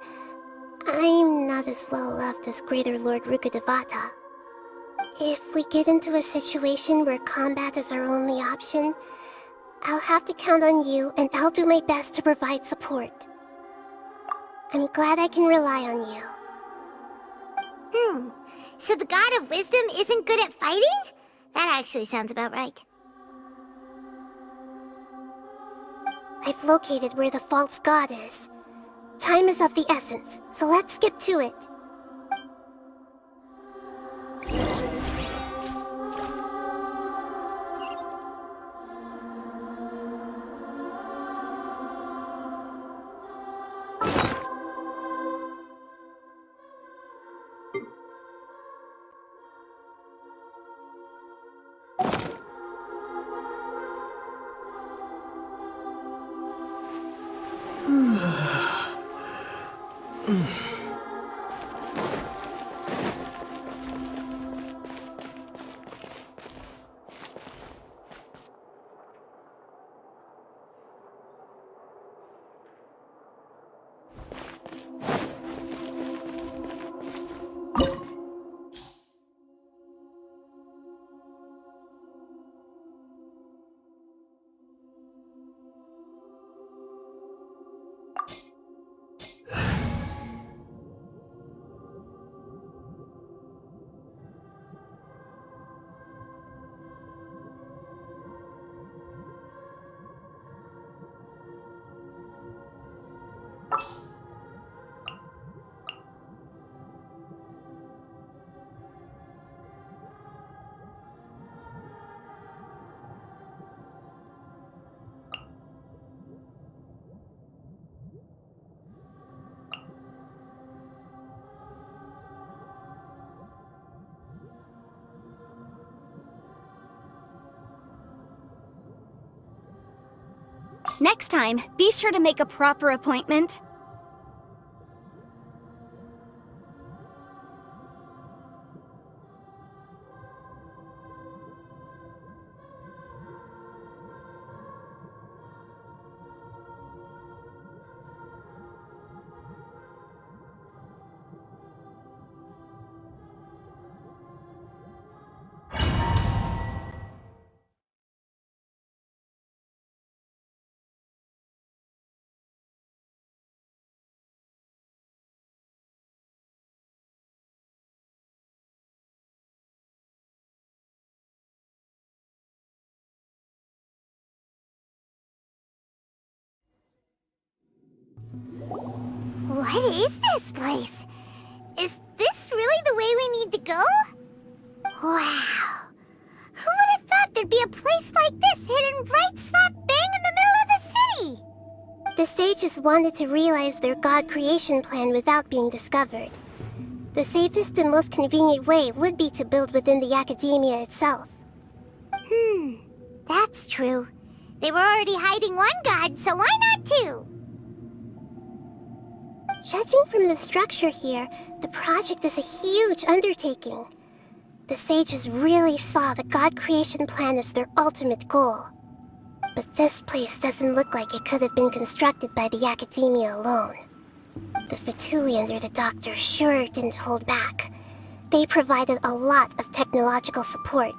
I'm not as well loved as Greater Lord Rukkhadevata. If we get into a situation where combat is our only option, I'll have to count on you, and I'll do my best to provide support. I'm glad I can rely on you. So the God of Wisdom isn't good at fighting? That actually sounds about right. I've located where the false god is. Time is of the essence, so let's skip to it. Next time, be sure to make a proper appointment. What is this place? Is this really the way we need to go? Wow. Who would have thought there'd be a place like this hidden right slap bang in the middle of the city? The sages wanted to realize their god creation plan without being discovered. The safest and most convenient way would be to build within the academia itself. That's true. They were already hiding one god, so why not two? Judging from the structure here, the project is a huge undertaking. The sages really saw the god creation plan as their ultimate goal. But this place doesn't look like it could have been constructed by the academia alone. The Fatui under the Doctor sure didn't hold back. They provided a lot of technological support.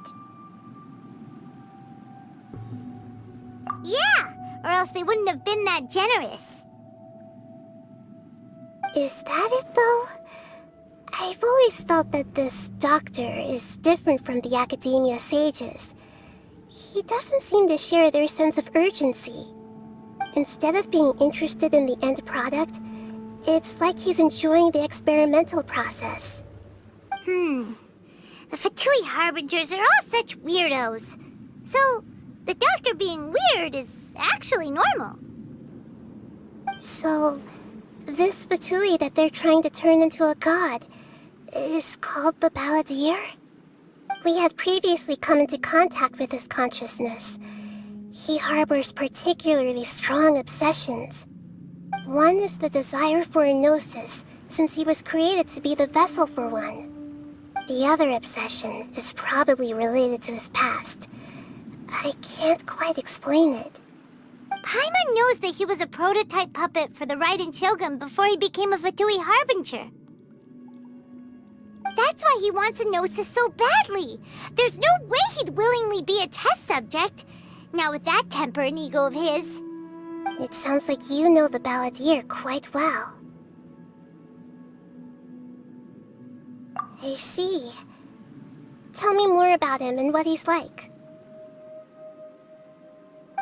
Yeah, or else they wouldn't have been that generous. Is that it, though? I've always felt that this Doctor is different from the Academia sages. He doesn't seem to share their sense of urgency. Instead of being interested in the end product, it's like he's enjoying the experimental process. The Fatui Harbingers are all such weirdos. So, the Doctor being weird is actually normal. So, this Fatui that they're trying to turn into a god is called the Balladeer? We had previously come into contact with his consciousness. He harbors particularly strong obsessions. One is the desire for a gnosis, since he was created to be the vessel for one. The other obsession is probably related to his past. I can't quite explain it. Paimon knows that he was a prototype puppet for the Raiden Shogun before he became a Fatui Harbinger. That's why he wants a gnosis so badly. There's no way he'd willingly be a test subject. Now with that temper and ego of his. It sounds like you know the Balladeer quite well. I see. Tell me more about him and what he's like.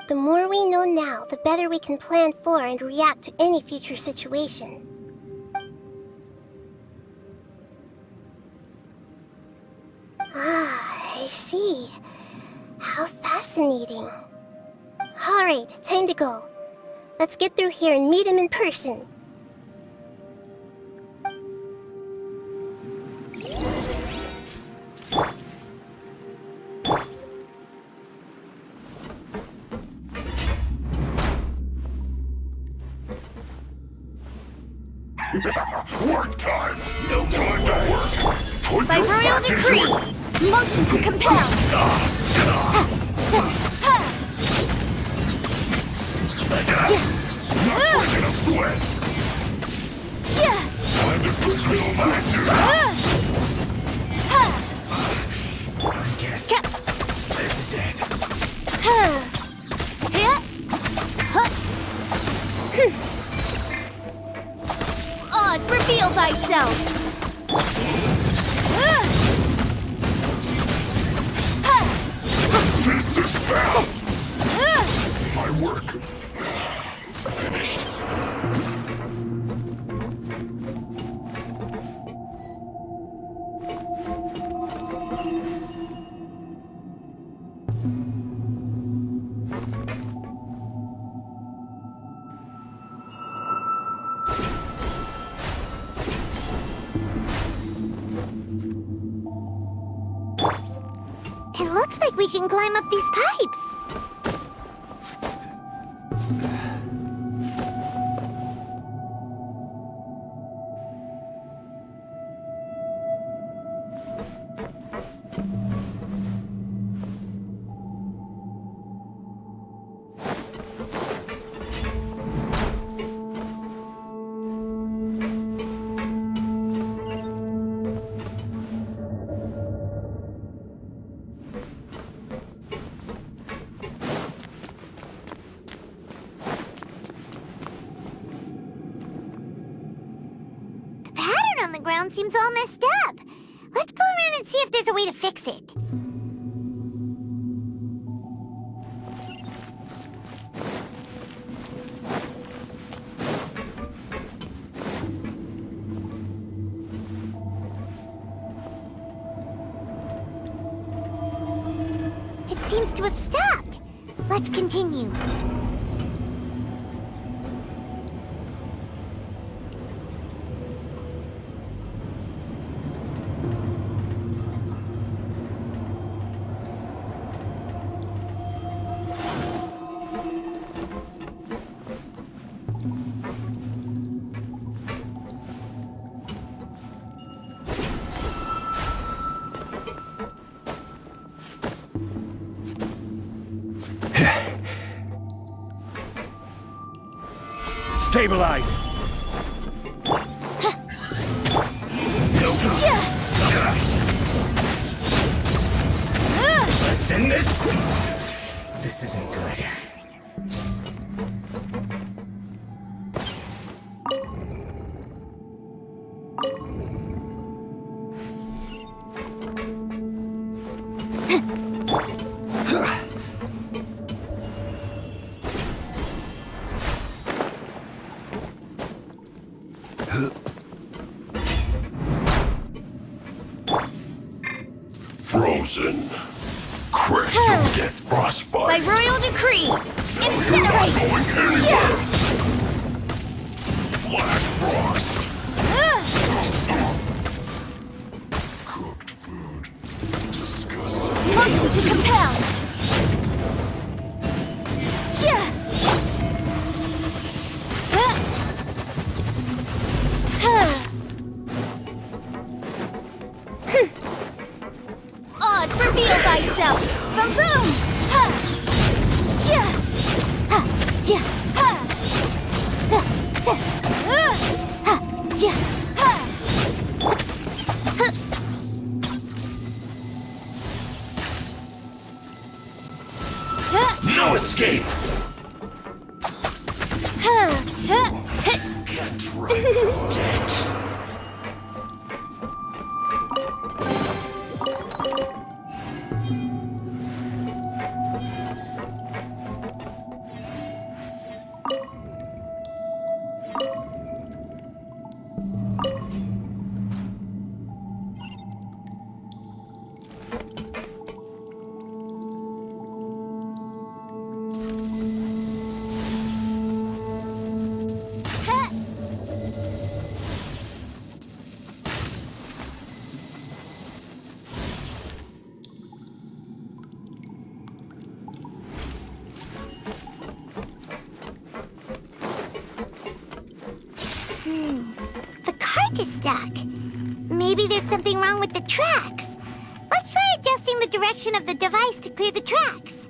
The more we know now, the better we can plan for and react to any future situation. Ah, I see. How fascinating. Alright, time to go. Let's get through here and meet him in person. Work time! No time to work! Put By your royal back into decree, it. motion to compel. Not breaking a sweat! Time to fulfill my duty! I guess this is it. Oz, reveal thyself! This is battle! My work finished. It looks like we can climb up these pipes. pattern on the ground seems all messed up. Let's go around and see if there's a way to fix it. It seems to have stopped. Let's continue. Stabilize! Let's end this! This isn't good. Frozen. Crit, you'll get frostbite. By royal decree, incinerate! Flash frost. Motion to compel! Oz, reveal thyself! Boom! No escape. Can't run from death. The cart is stuck. Maybe there's something wrong with the tracks. Let's try adjusting the direction of the device to clear the tracks.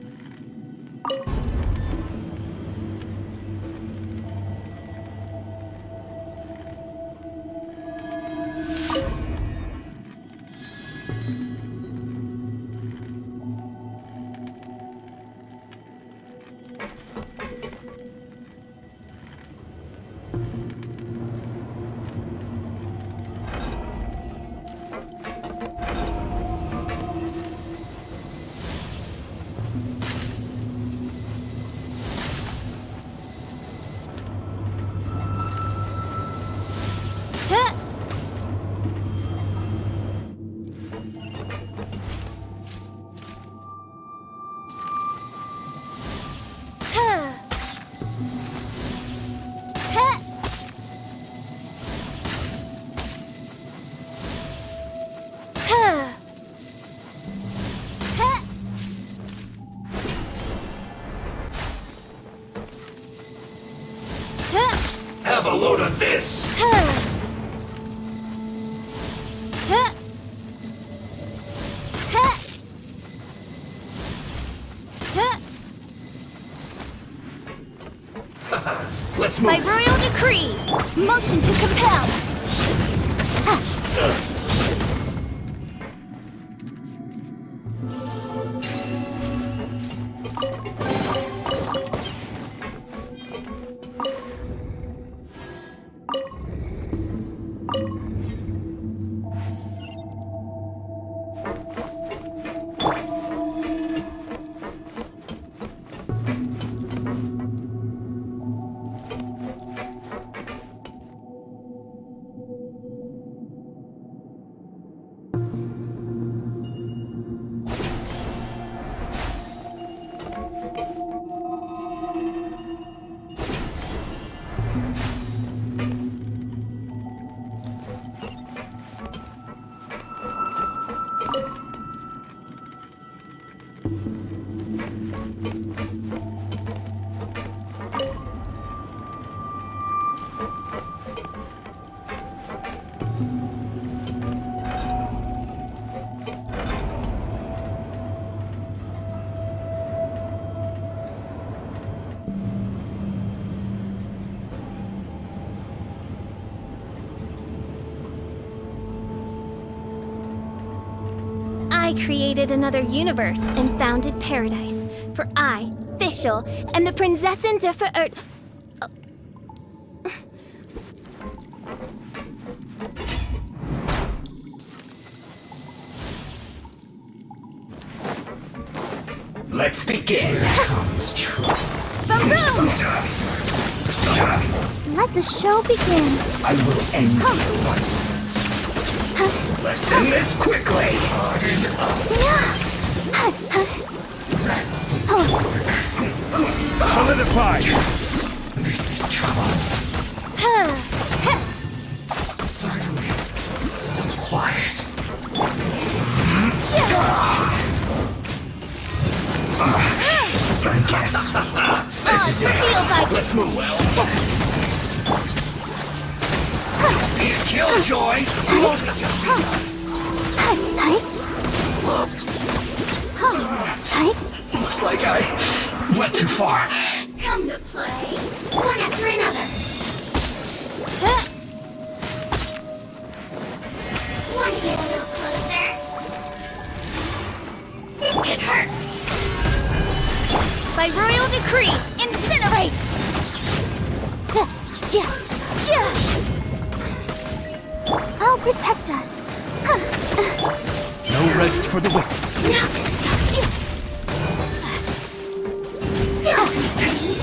Have a load of this. Let's move. By royal decree, motion to compel. I created another universe and founded paradise. For I, Fischl, and the Prinzessin der Verirrt... Let's begin. Comes truth. Boom! Let the show begin. I will end your life. Let's end this quickly. That's Solidify! This is trouble. Finally, so quiet. I guess this is it. Let's move. Don't be a killjoy. You've only just begun. Looks like I went too far. Come to play. One after another. Want to get a little closer? This could hurt. By royal decree, incinerate! I'll protect us. No rest for the wicked. Now this stops you. Help me, please.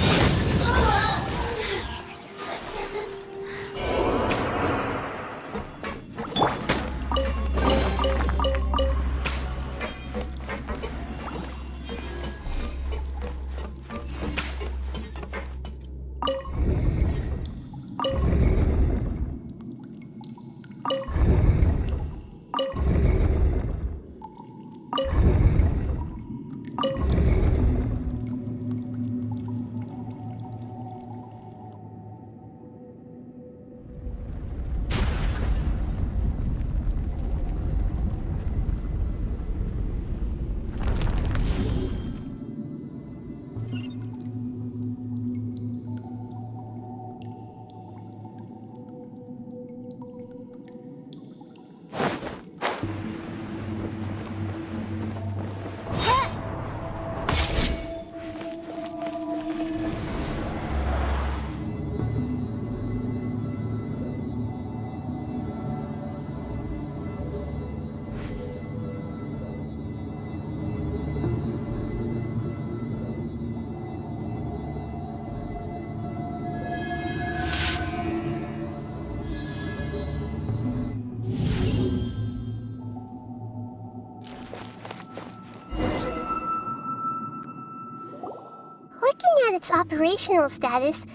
Looking at its operational status,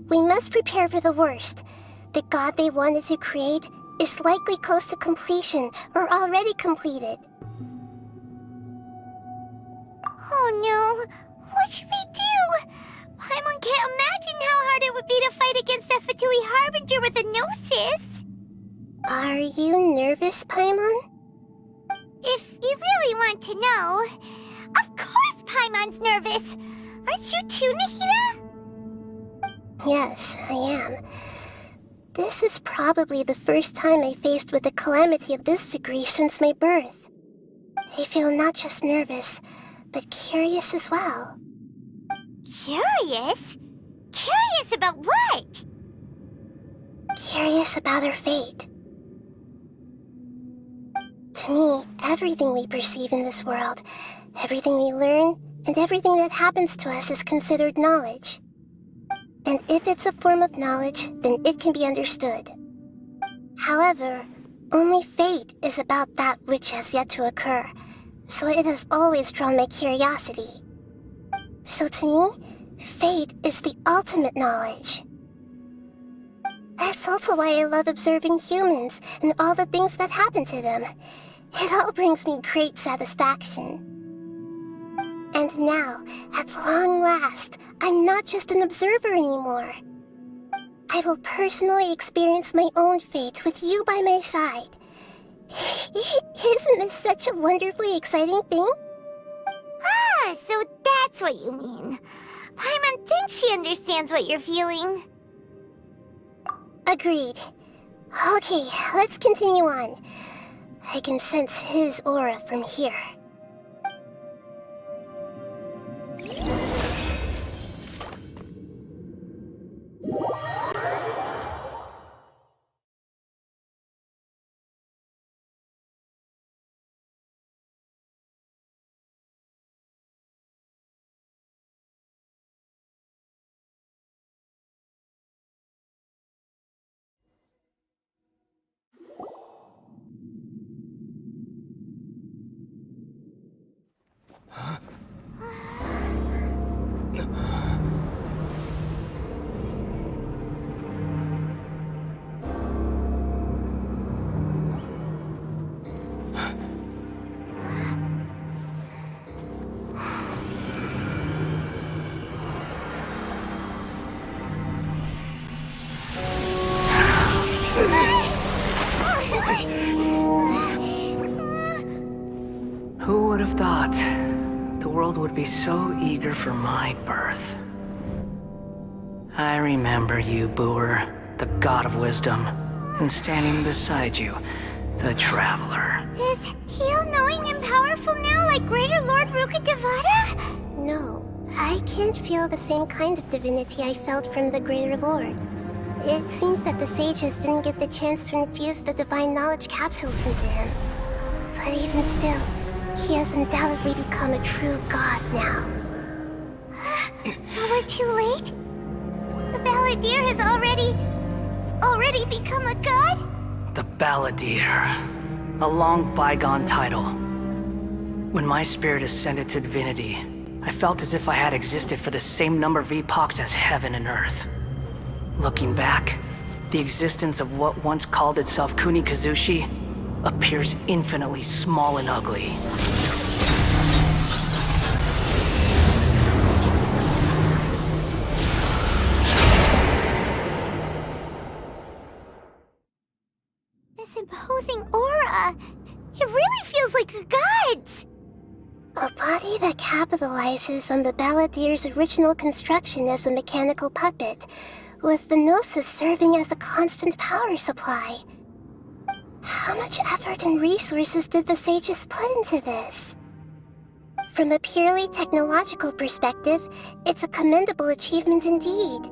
we must prepare for the worst. The god they wanted to create is likely close to completion or already completed. Oh no, what should we do? Paimon can't imagine how hard it would be to fight against a Fatui Harbinger with a Gnosis. Are you nervous, Paimon? If you really want to know, of course Paimon's nervous. Aren't you too, Nahida? Yes, I am. This is probably the first time I faced with a calamity of this degree since my birth. I feel not just nervous, but curious as well. Curious? Curious about what? Curious about our fate. To me, everything we perceive in this world, everything we learn, and everything that happens to us is considered knowledge. And if it's a form of knowledge, then it can be understood. However, only fate is about that which has yet to occur, so it has always drawn my curiosity. So to me, fate is the ultimate knowledge. That's also why I love observing humans and all the things that happen to them. It all brings me great satisfaction. And now, at long last, I'm not just an observer anymore. I will personally experience my own fate with you by my side. Isn't this such a wonderfully exciting thing? Ah, so that's what you mean. Paimon thinks she understands what you're feeling. Agreed. Okay, let's continue on. I can sense his aura from here. Who would have thought the world would be so eager for my birth? I remember you, Booer, the god of wisdom, and standing beside you, the traveler. Is he all-knowing and powerful now, like Greater Lord Rukkhadevata? No, I can't feel the same kind of divinity I felt from the Greater Lord. It seems that the sages didn't get the chance to infuse the divine knowledge capsules into him. But even still, he has undoubtedly become a true god now. So we're too late? The Balladeer has already become a god? The Balladeer. A long bygone title. When my spirit ascended to divinity, I felt as if I had existed for the same number of epochs as heaven and earth. Looking back, the existence of what once called itself Kunikazushi appears infinitely small and ugly. This imposing aura, it really feels like the gods! A body that capitalizes on the Balladeer's original construction as a mechanical puppet, with the Gnosis serving as a constant power supply. How much effort and resources did the sages put into this? From a purely technological perspective, it's a commendable achievement indeed.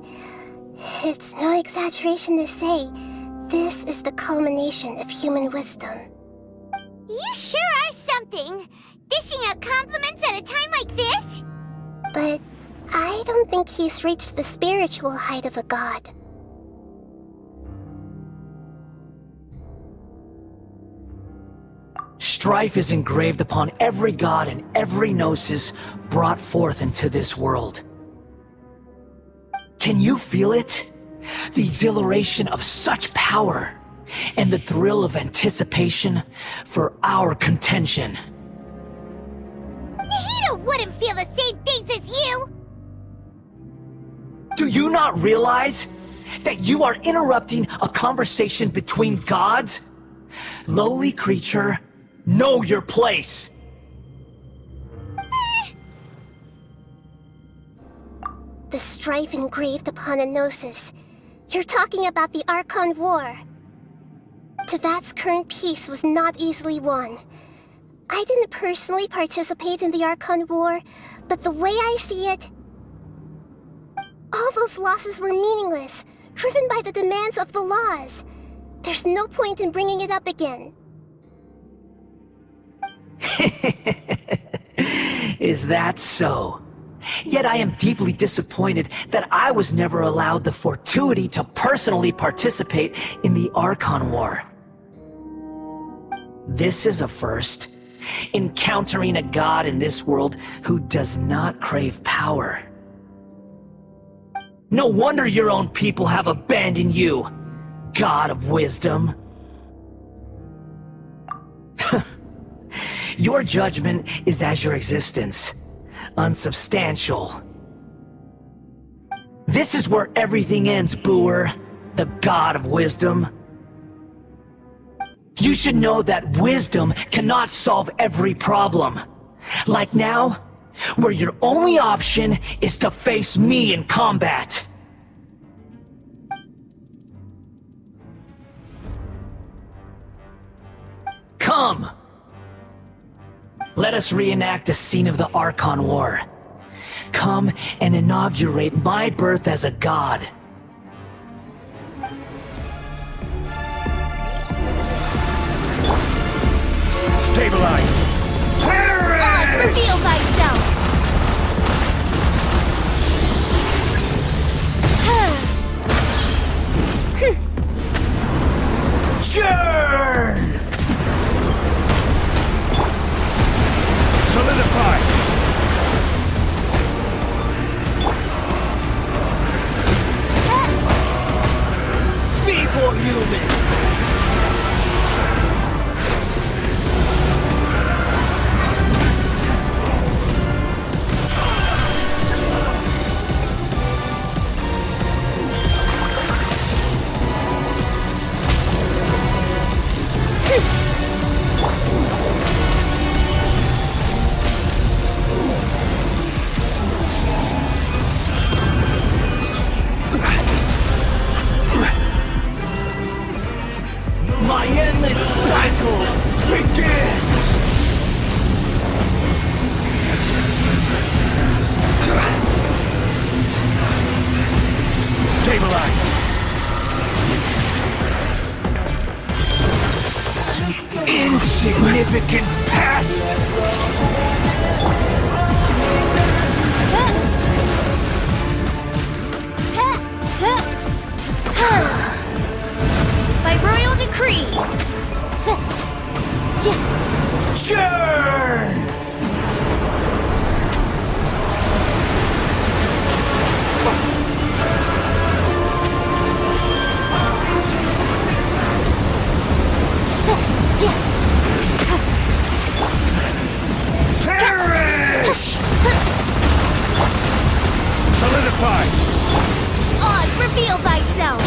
It's no exaggeration to say, this is the culmination of human wisdom. You sure are something! Dishing out compliments at a time like this? But I don't think he's reached the spiritual height of a god. Strife is engraved upon every god and every gnosis brought forth into this world. Can you feel it? The exhilaration of such power, and the thrill of anticipation for our contention. Nahida wouldn't feel the same things as you! Do you not realize that you are interrupting a conversation between gods? Lowly creature, know your place! The strife engraved upon a Gnosis. You're talking about the Archon War. Tevat's current peace was not easily won. I didn't personally participate in the Archon War, but the way I see it, all those losses were meaningless, driven by the demands of the laws. There's no point in bringing it up again. Is that so? Yet I am deeply disappointed that I was never allowed the fortuity to personally participate in the Archon War. This is a first. Encountering a god in this world who does not crave power. No wonder your own people have abandoned you, god of wisdom. Your judgment is as your existence, unsubstantial. This is where everything ends, Booer, the god of wisdom. You should know that wisdom cannot solve every problem. Like now, where your only option is to face me in combat. Come! Let us reenact a scene of the Archon War. Come and inaugurate my birth as a god. Stabilize! Oz, reveal thyself! Churn! Solidify! Feeble human! My endless cycle begins! Stabilize! Insignificant past! By royal decree! Churn! Perish! Solidify! Oz, reveal thyself!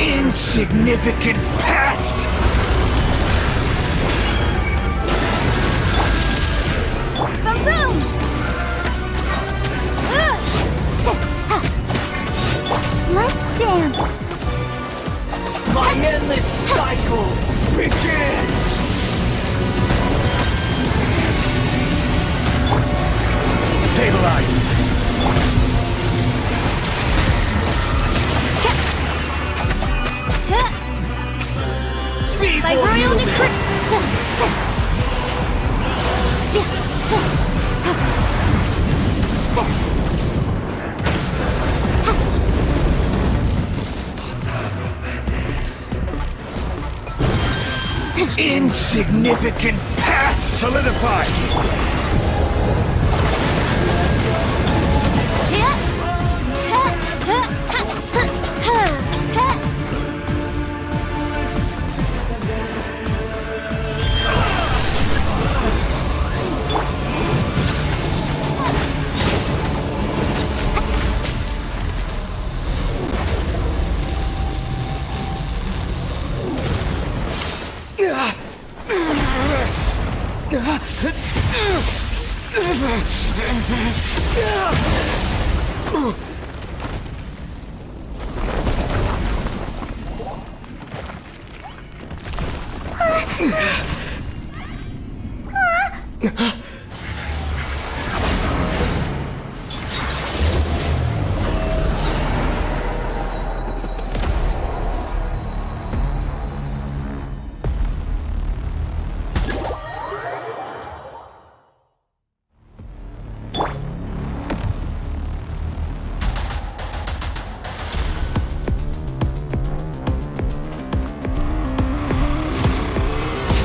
Insignificant past! Boom boom! Let's dance! My endless cycle begins! Stabilize! By royal decree! Insignificant past! Solidify!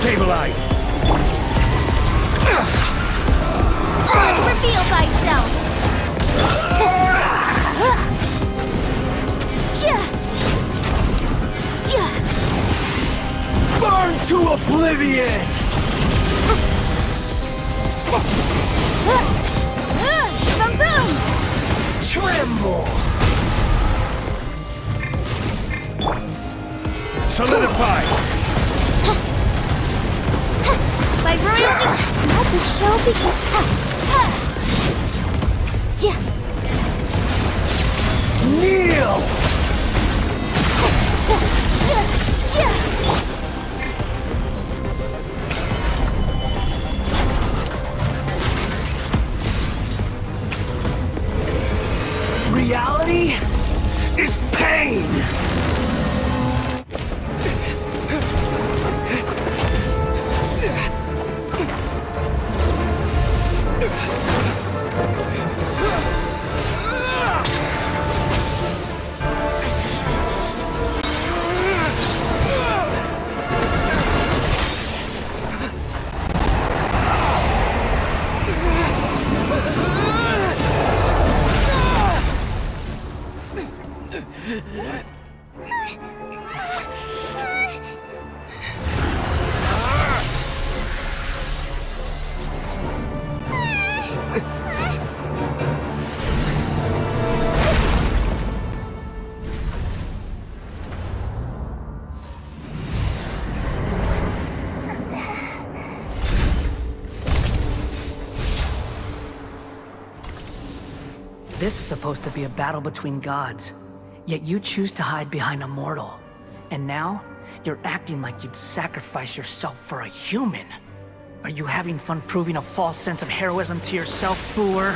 Stabilize! Reveal thyself! Burn to oblivion! The show Kneel! Reality is pain! This is supposed to be a battle between gods, yet you choose to hide behind a mortal. And now, you're acting like you'd sacrifice yourself for a human. Are you having fun proving a false sense of heroism to yourself, Booer?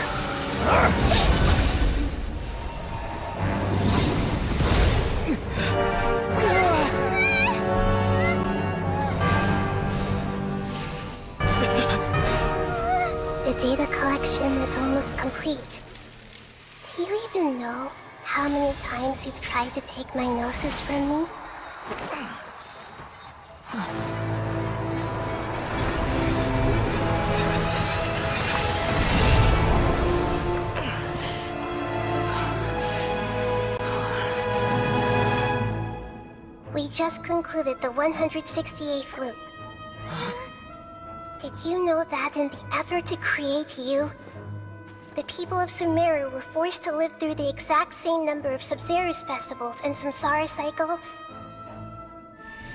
The data collection is almost complete. Do you even know how many times you've tried to take my gnosis from me? We just concluded the 168th loop. Did you know that in the effort to create you, the people of Sumeru were forced to live through the exact same number of Sub-Zerus festivals and Samsara cycles?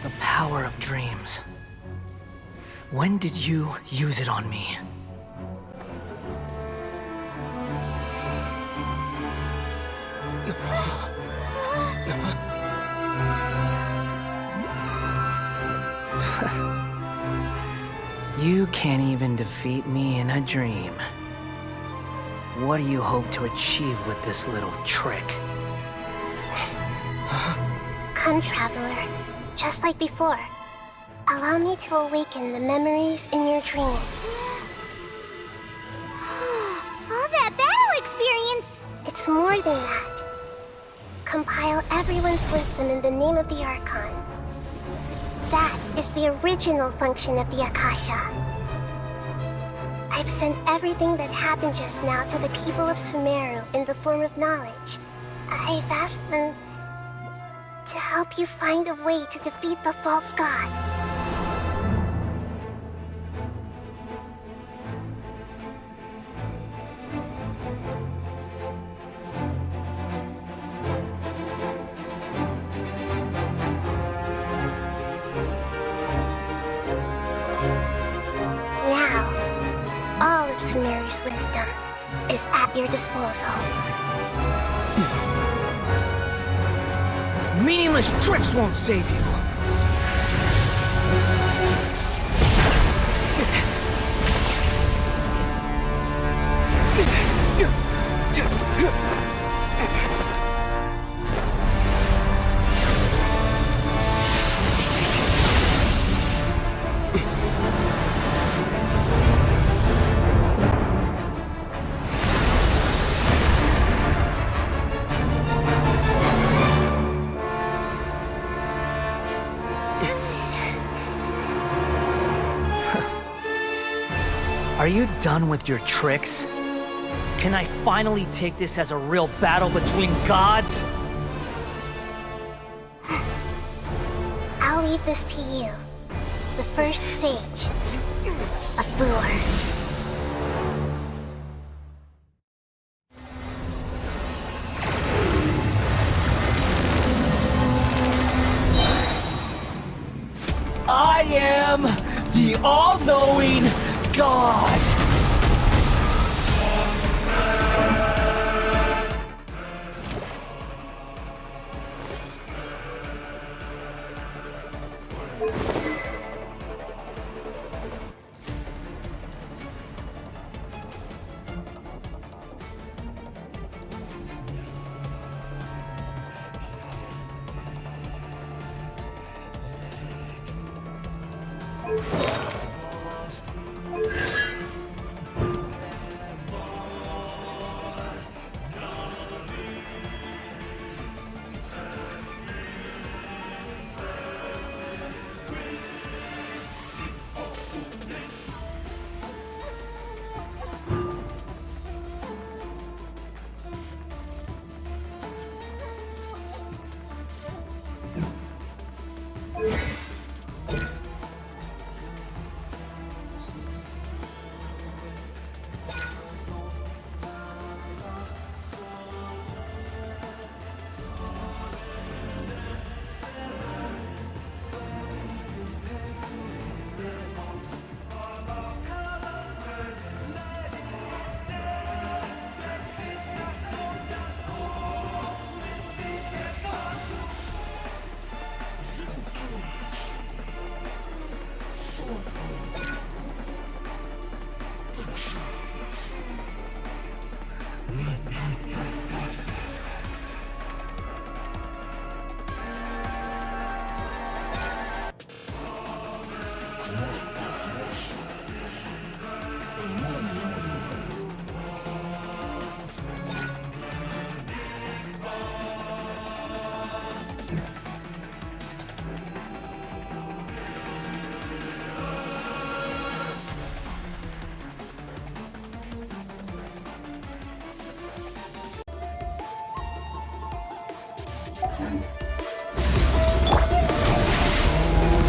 The power of dreams. When did you use it on me? You can't even defeat me in a dream. What do you hope to achieve with this little trick? Come, Traveler. Just like before. Allow me to awaken the memories in your dreams. All that battle experience! It's more than that. Compile everyone's wisdom in the name of the Archon. That is the original function of the Akasha. I've sent everything that happened just now to the people of Sumeru in the form of knowledge. I've asked them to help you find a way to defeat the false god. Sumeru's wisdom is at your disposal. Meaningless tricks won't save you. Are you done with your tricks? Can I finally take this as a real battle between gods? I'll leave this to you, the first sage of Booer. I am the all-knowing, God!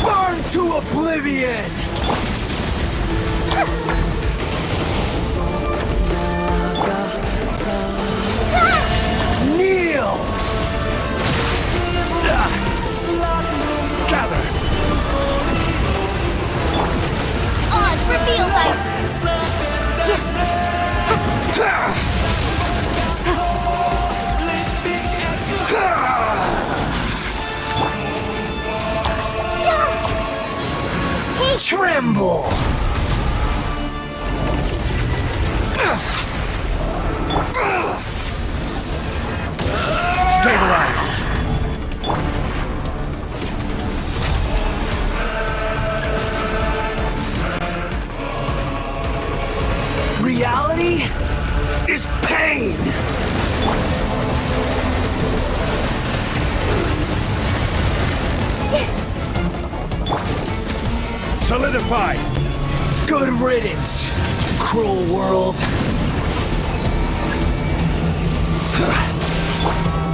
Burn to oblivion! Kneel! Gather! Oz, reveal Tremble! Stabilize! Reality is pain! Solidify! Good riddance, cruel world.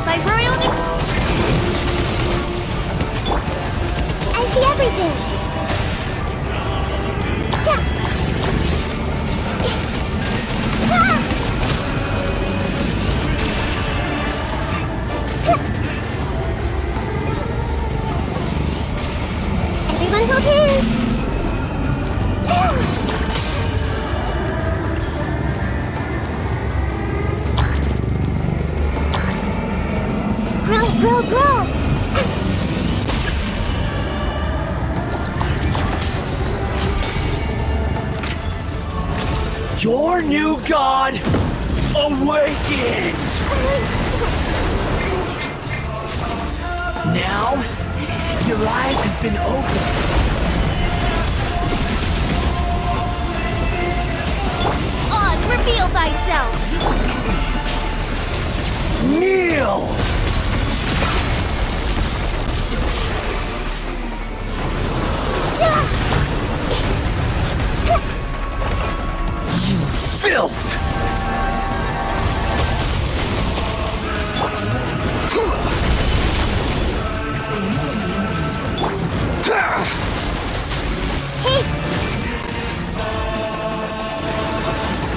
By royal I see everything! Everyone hold hands! Grow! Your new god awakens! Now, your eyes have been opened. Oz, reveal thyself! Kneel! You filth!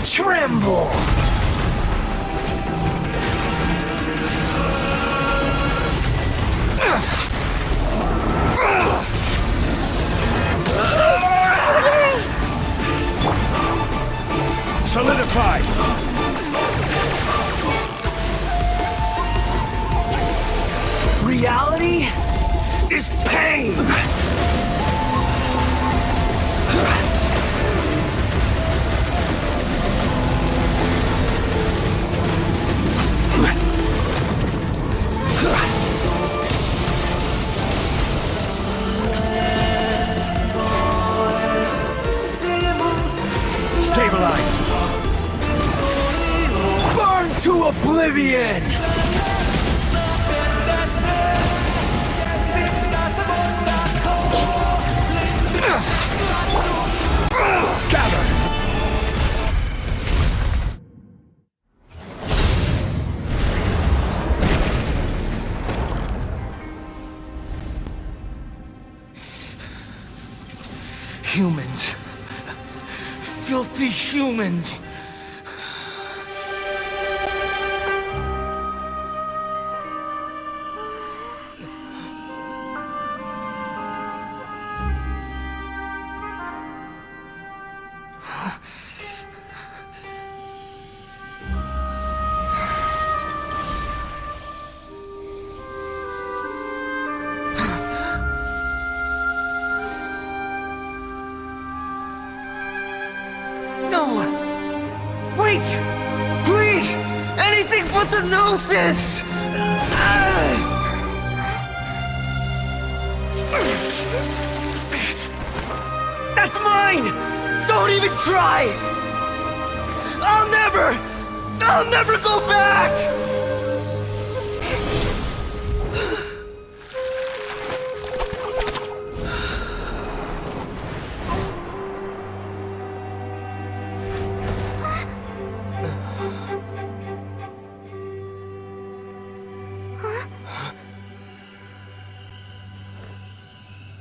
Tremble! solidified! Reality is pain! Stabilize! Burn to oblivion! Gather! Humans. Filthy humans. No! Wait! Please! Anything but the Gnosis! That's mine! Don't even try! I'll never go back!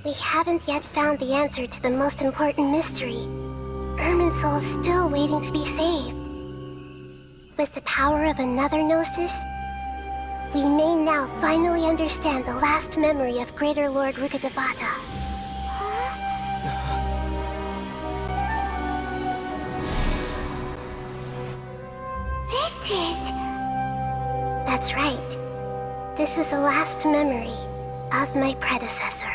We haven't yet found the answer to the most important mystery. Irminsul is still waiting to be saved. With the power of another Gnosis, we may now finally understand the last memory of Greater Lord Rukkhadevata. This is... That's right. This is the last memory of my predecessor.